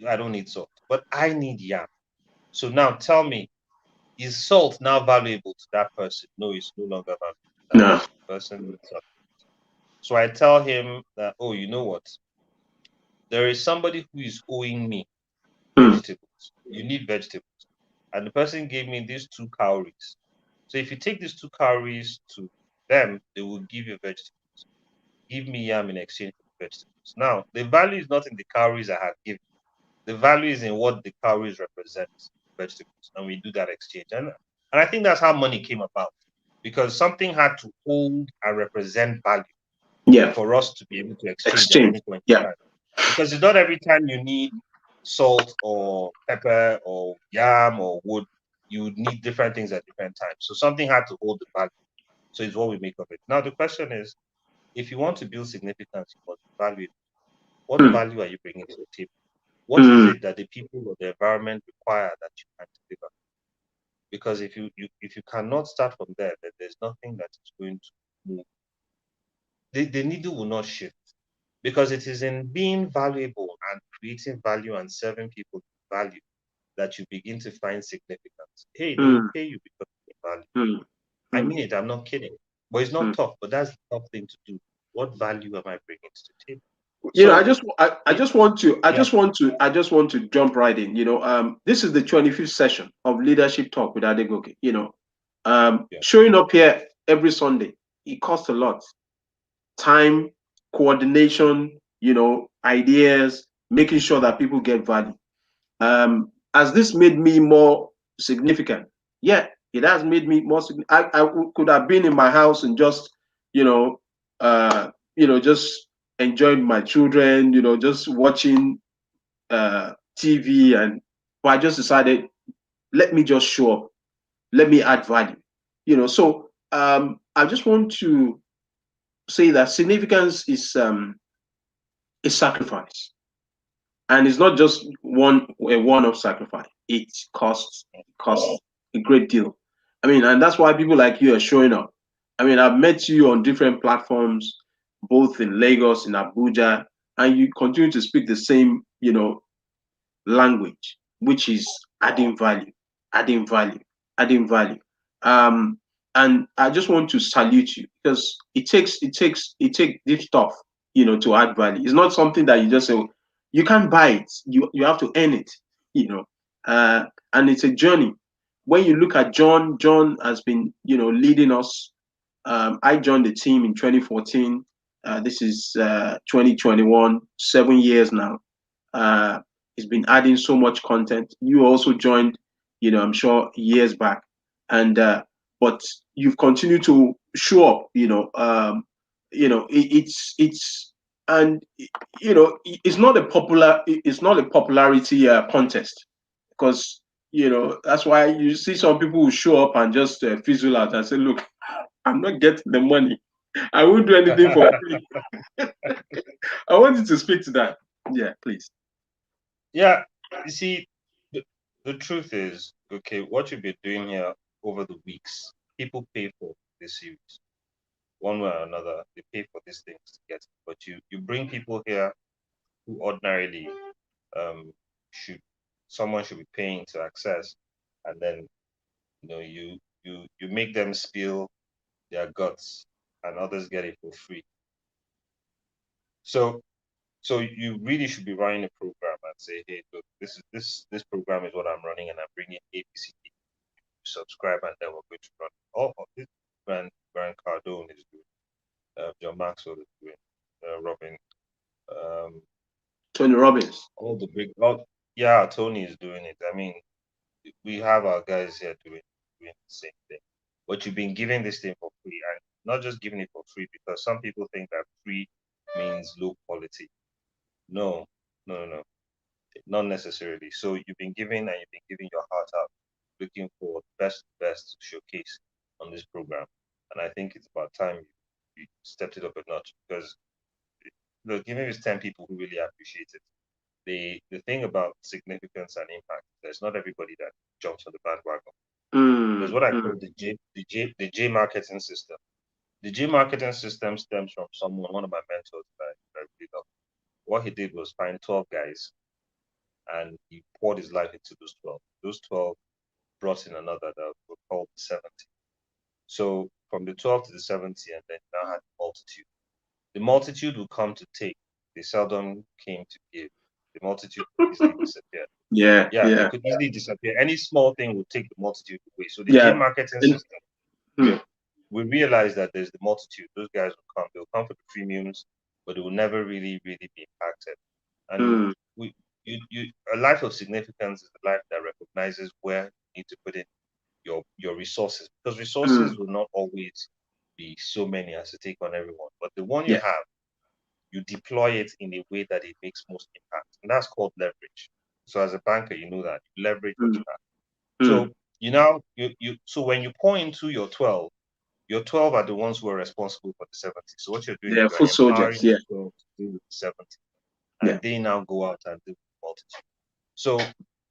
I don't need salt, but I need yam. So now tell me, is salt now valuable to that person? No, it's no longer valuable to that No. person. The person needs salt. So I tell him that, oh, you know what? There is somebody who is owing me Hmm. vegetables. You need vegetables. And the person gave me these two cowries. So if you take these two cowries to them, they will give you vegetables. Give me yam in exchange for vegetables. Now, the value is not in the calories I have given. The value is in what the calories represent, vegetables. And we do that exchange. And I think that's how money came about. Because something had to hold and represent value Yeah. for us to be able to exchange at Exchange. any point in Yeah. time. Because it's not every time you need salt or pepper or yam or wood, you would need different things at different times. So something had to hold the value. So it's what we make of it. Now the question is, if you want to build significance, you must value it. What Hmm. value are you bringing to the table? What is Hmm. it that the people or the environment require that you can deliver? Because if you cannot start from there, then there's nothing that is going to move. The needle will not shift because it is in being valuable and creating value and serving people with value that you begin to find significance. Hey, they will Hmm. pay you because of the value. Hmm. I Hmm. mean it, I'm not kidding. But it's not Hmm. tough, but that's the tough thing to do. What value am I bringing to the table? You know, So, I it, just want to yeah, jump right in. This is the 25th session of Leadership Talk with Adegoke. yeah, Showing up here every Sunday, it costs a lot. Time, coordination, ideas. making sure that people get value. Has this made me more significant? Yeah, it has made me more significant. I could have been in my house and just, you know, just enjoying my children, just watching TV, but I just decided, let me just show up, let me add value, So I just want to say that significance is sacrifice, and it's not just a one-off sacrifice. It costs a great deal. I mean, and that's why people like you are showing up. I mean, I've met you on different platforms, both in Lagos, in Abuja, and you continue to speak the same, language, which is adding value, adding value, adding value. Um, and I just want to salute you because it takes this stuff, to add value. It's not something that you just say, you can't buy it. You have to earn it, you know. And it's a journey. When you look at John has been, leading us. I joined the team in 2014. This is 2021, 7 years now. Uh, he's been adding so much content. You also joined, I'm sure years back, and but you've continued to show up. It's and it's not a popularity contest, because that's why you see some people who show up and just fizzle out and say, look, I'm not getting the money. I won't do anything for free. I wanted to speak to that. Yeah, please. Yeah, you see, the truth is, okay, what you've been doing here over the weeks, people pay for this series. One way or another, they pay for these things to get it. But you bring people here who ordinarily should someone should be paying to access, and then you make them spill their guts, and others get it for free. So you really should be running a program and say, hey, look, this program is what I'm running, and I'm bringing ABCD. Subscribe, and then we're going to run. All of this, Grant Cardone is doing, John Maxwell is doing, Robin, um, Tony Robbins. all the big, oh, yeah, Tony is doing it. I mean, we have our guys here doing the same thing. But you've been giving this thing for free, and not just giving it for free because some people think that free means low quality. No, no, no, no, not necessarily. So you've been giving, and you've been giving your heart out, looking for the best to showcase on this program. And I think it's about time you stepped it up a notch, because look, even if it's 10 people who really appreciate it, the thing about significance and impact, there's not everybody that jumps on the bandwagon. There's what I call the J marketing system. The J marketing system stems from one of my mentors that I really love. What he did was find 12 guys, and he poured his life into those 12. Those 12 brought in another that were called the 70. So from the 12 to the 70, and then now had the multitude. The multitude will come to take. They seldom came to give. The multitude could easily disappear. Yeah, Yeah, it yeah, could easily disappear. Any small thing will take the multitude away. So the J yeah. marketing And- system, hmm, we realize that there's the multitude. Those guys will come. They'll come for the premiums, but they will never really, really be impacted. And hmm, a life of significance is a life that recognizes where you need to put in your resources, because hmm, resources will not always be so many as to take on everyone. But the one you yeah. have, you deploy it in a way that it makes most impact, and that's called leverage. So as a banker, you know that you leverage what Hmm, you have. hmm. So so when you pour into your 12 are the ones who are responsible for the 70. So what you're doing is They're you're foot empowering soldiers. the Yeah, 12 to do with the 70, yeah. and they now go out and do the multitude. So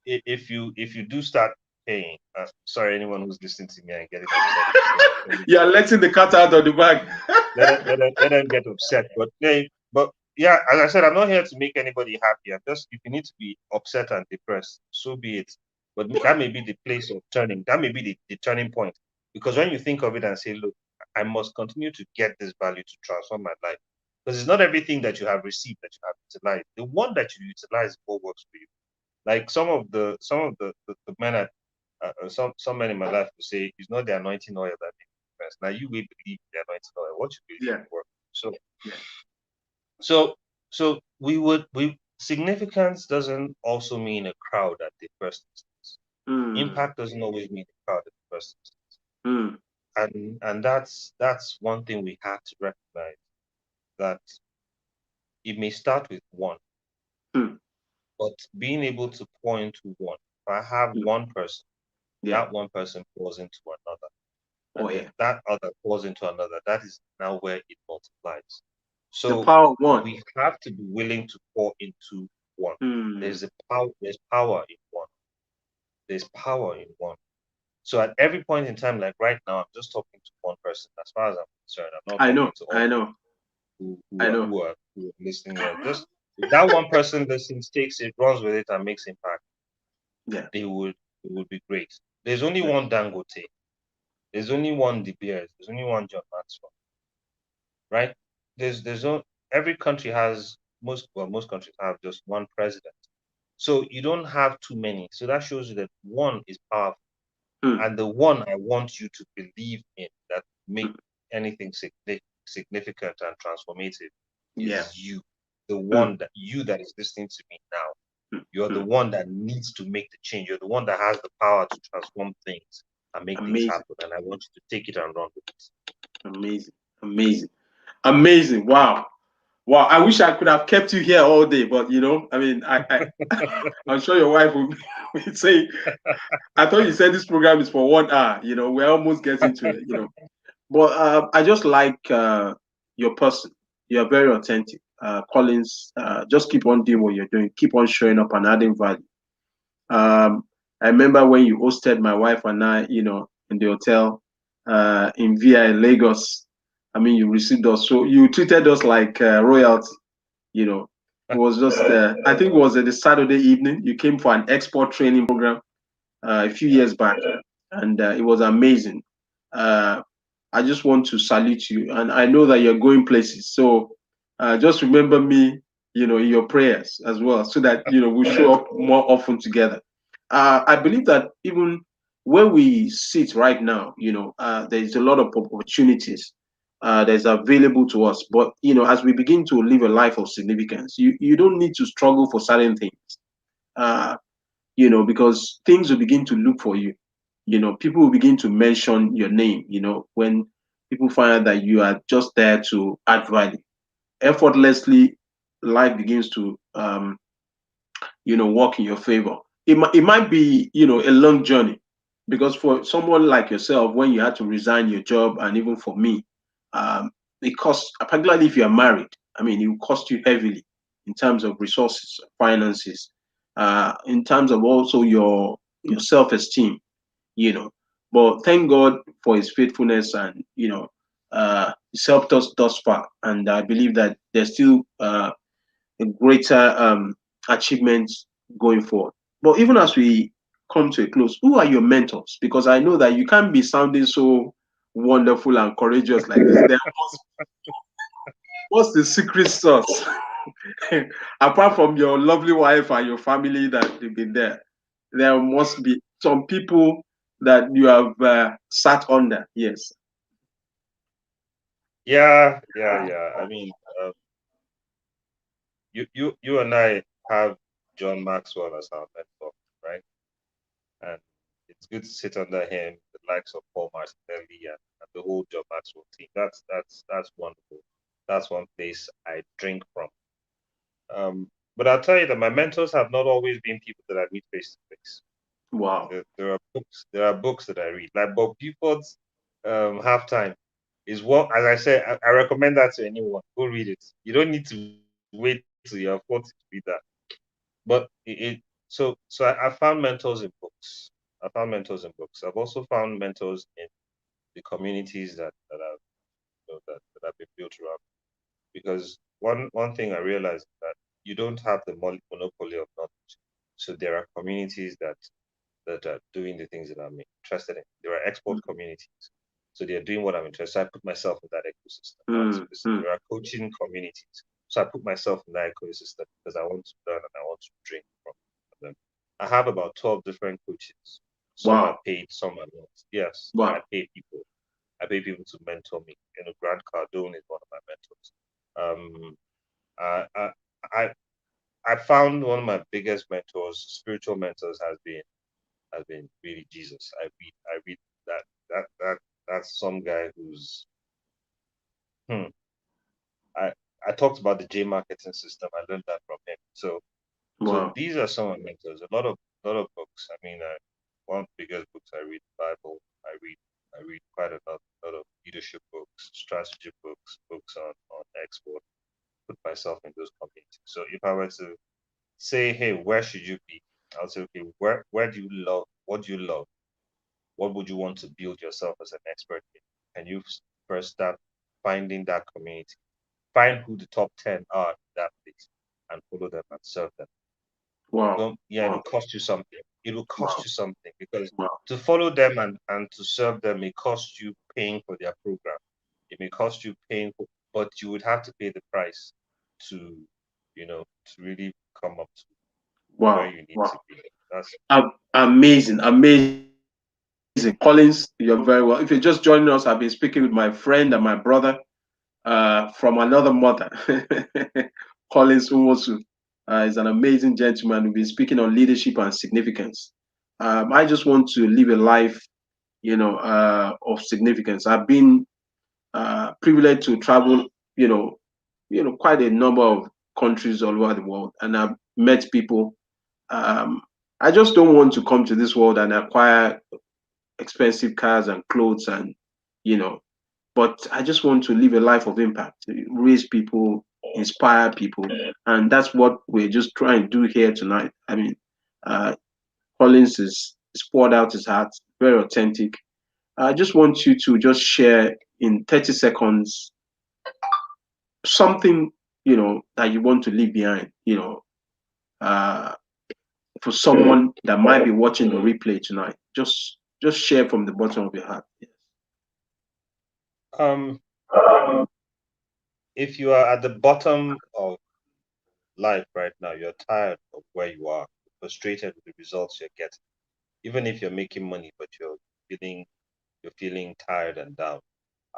if you do start paying, sorry, anyone who's listening to me and getting upset, You're letting the cat out of the bag. let them get upset. But yeah, as I said, I'm not here to make anybody happy. I'm just, if you need to be upset and depressed, so be it. But that may be the place of turning. That may be the turning point. Because when you think of it and say, look, I must continue to get this value to transform my life. Because it's not everything that you have received that you have utilized. The one that you utilize is what works for you. Like some of the men at some men in my life will say it's not the anointing oil that makes the difference. Now you will believe the anointing oil. What you believe Yeah, will work. So yeah. so so we would we significance doesn't also mean a crowd at the first instance. Impact doesn't always mean a crowd at the first instance. And that's one thing we have to recognize, that it may start with one, but being able to pour into one. If I have one person, Yeah. that one person pours into another, Oh, and then yeah. that other pours into another. That is now where it multiplies. The So power of one. we have to be willing to pour into one. Mm. There's a power. There's power in one. There's power in one. So at every point in time, like right now, I'm just talking to one person. As far as I'm concerned, I'm not I talking know. to I all know. I know. who are listening here. Just if that one person listens, takes it, runs with it, and makes impact, Yeah. it would be great. There's only one Dangote. There's only one De Beers. There's only one John Maxwell, right? There's no, every country has most countries have just one president. So you don't have too many. So that shows you that one is powerful. And the one I want you to believe in that make anything significant and transformative Yeah. is you. The one that is listening to me now. You're the one that needs to make the change. You're the one that has the power to transform things and make things Amazing. happen. And I want you to take it and run with it. Amazing. Amazing. Amazing. Wow. Wow. I wish I could have kept you here all day, but I mean, I'm sure your wife would, would say, I thought you said this program is for 1 hour. We're almost getting to it. But I just like your person. You're very authentic. Collins, just keep on doing what you're doing. Keep on showing up and adding value. I remember when you hosted my wife and I, in the hotel in VI Lagos. I mean, you received us. So you treated us like royalty. It was just, I think it was the Saturday evening. You came for an export training program a few years back, and it was amazing. Uh, I just want to salute you, and I know that you're going places. So just remember me, in your prayers as well, so that we show up more often together. I believe that even where we sit right now, there's a lot of opportunities that's available to us. But as we begin to live a life of significance, you don't need to struggle for certain things. Uh, because things will begin to look for you. People will begin to mention your name, when people find out that you are just there to add value. Effortlessly, life begins to, work in your favor. It might be, a long journey, because for someone like yourself, when you had to resign your job, and even for me, it costs, particularly if you are married, I mean, it will cost you heavily in terms of resources, finances, in terms of also your self-esteem, you know. But thank God for his faithfulness, and he's helped us thus far. And I believe that there's still a greater achievements going forward. But even as we come to a close, who are your mentors? Because I know that you can't be sounding so wonderful and courageous like this. Then what's the secret sauce? Apart from your lovely wife and your family that they've been there must be some people that you have sat under. Yes. Yeah. I mean, you and I have John Maxwell as our mentor, right? And it's good to sit under him, the likes of Paul Martinelli and the whole John Maxwell team. That's wonderful. That's one place I drink from. But I'll tell you that my mentors have not always been people that I meet face to face. Wow. There are books that I read. Like Bob Buford's Halftime is what, as I said, I recommend that to anyone. Go read it. You don't need to wait till you're 40 to read that. But so I found mentors in books. I found mentors in books. I've also found mentors in the communities that have been built around. Because one thing I realized is that you don't have the monopoly of knowledge. So there are communities that are doing the things that I'm interested in. There are export communities. So they're doing what I'm interested in. I put myself in that ecosystem. There are coaching communities. So I put myself in that ecosystem because I want to learn and I want to drink from them. I have about 12 different coaches. Some are Wow. paid, some are not. Yes, I Wow. pay people. I pay people to mentor me. Grant Cardone is one of my mentors. Um, I, I, I found one of my biggest mentors, spiritual mentors, has been really Jesus. I read that that's some guy who's hmm, I I talked about the J marketing system. I learned that from him. So Wow. these are some of my mentors. A lot of books. I mean, one of the biggest books I read, the Bible. I read quite a lot of leadership books, strategy books, books on export. Put myself in those communities. So if I were to say, hey, where should you be? I'll say, okay, where do you love? What do you love? What would you want to build yourself as an expert in? Can you first start finding that community? Find who the top 10 are in that place and follow them and serve them. Wow. Don't, yeah, it will Wow. cost you something. It will cost Wow. you something because Wow. to follow them and to serve them may cost you paying for their program. It may cost you paying for, but you would have to pay the price to, to really come up to where Wow. you need Wow. to be. That's Amazing. Amazing. Collins, you're very well. If you're just joining us, I've been speaking with my friend and my brother from another mother, Collins Uwosu. Is an amazing gentleman. We've been speaking on leadership and significance. I just want to live a life, of significance. I've been privileged to travel, you know, quite a number of countries all over the world, and I've met people. Um, I just don't want to come to this world and acquire expensive cars and clothes and, you know, but I just want to live a life of impact, raise people, inspire people, and that's what we're just trying to do here tonight. I mean, uh, Collins is poured out his heart, very authentic. I just want you to just share in 30 seconds something, that you want to leave behind, uh, for someone that might be watching the replay tonight. Just share from the bottom of your heart. Yes. um if you are at the bottom of life right now, you're tired of where you are, frustrated with the results you're getting. Even if you're making money, but feeling you're feeling tired and down,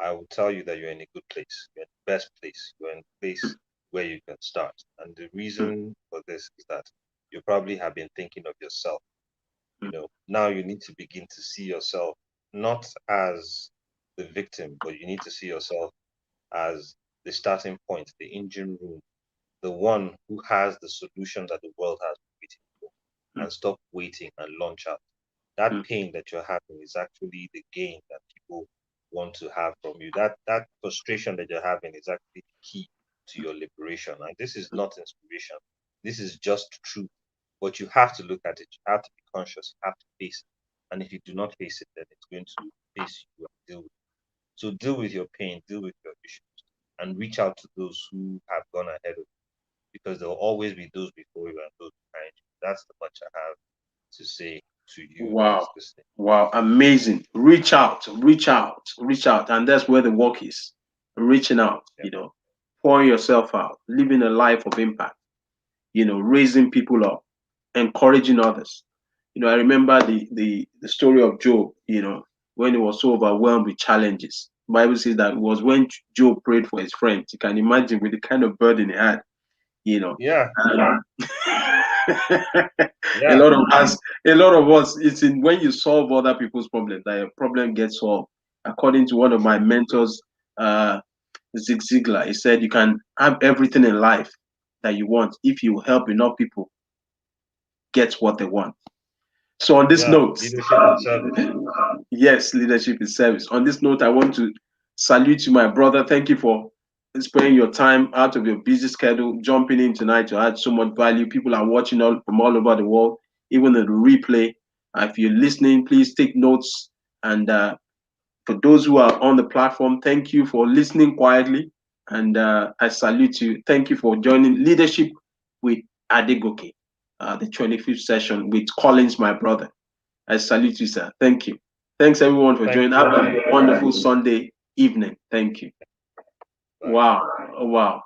I will tell you that you're in a good place. You're in the best place. You're in a place where you can start. And the Mm, reason for this is that you probably have been thinking of yourself. mm, Now you need to begin to see yourself not as the victim, but you need to see yourself as the starting point, the engine room, the one who has the solution that the world has been waiting for, mm, and stop waiting and launch out. That mm, pain that you're having is actually the gain that people want to have from you. That frustration that you're having is actually the key to your liberation. And this is not inspiration. This is just truth. But you have to look at it. You have to be conscious. You have to face it. And if you do not face it, then it's going to face you and deal with it. So deal with your pain, deal with your issues, and reach out to those who have gone ahead of you, because there will always be those before you and those behind you. That's the much I have to say to you that Wow. is listening. Wow. Amazing. Reach out, reach out, reach out. And that's where the work is. Reaching out, Yeah. pouring yourself out, living a life of impact, raising people up, encouraging others. I remember the story of Job, when he was so overwhelmed with challenges. The Bible says that it was when Job prayed for his friends. You can imagine with the kind of burden he had, you know. Yeah. And a Yeah. lot of us, a lot of us, it's in when you solve other people's problems that your problem gets solved. According to one of my True. mentors, uh, Zig Ziglar, he said you can have everything in life that you want if you help enough people get what they want. So on this Yeah. note, Leadership and service. yes, leadership is service. On this note, I want to salute you, my brother. Thank you for spending your time out of your busy schedule, jumping in tonight to add so much value. People are watching from all over the world, even the replay. If you're listening, please take notes. And for those who are on the platform, thank you for listening quietly. And I salute you. Thank you for joining Leadership with Adegoke, the 25th session with Collins, my brother. I salute you, sir. Thank you. Thanks, everyone, for Thank joining. Have you. a wonderful Sunday evening. Thank you. Bye. Wow. Wow.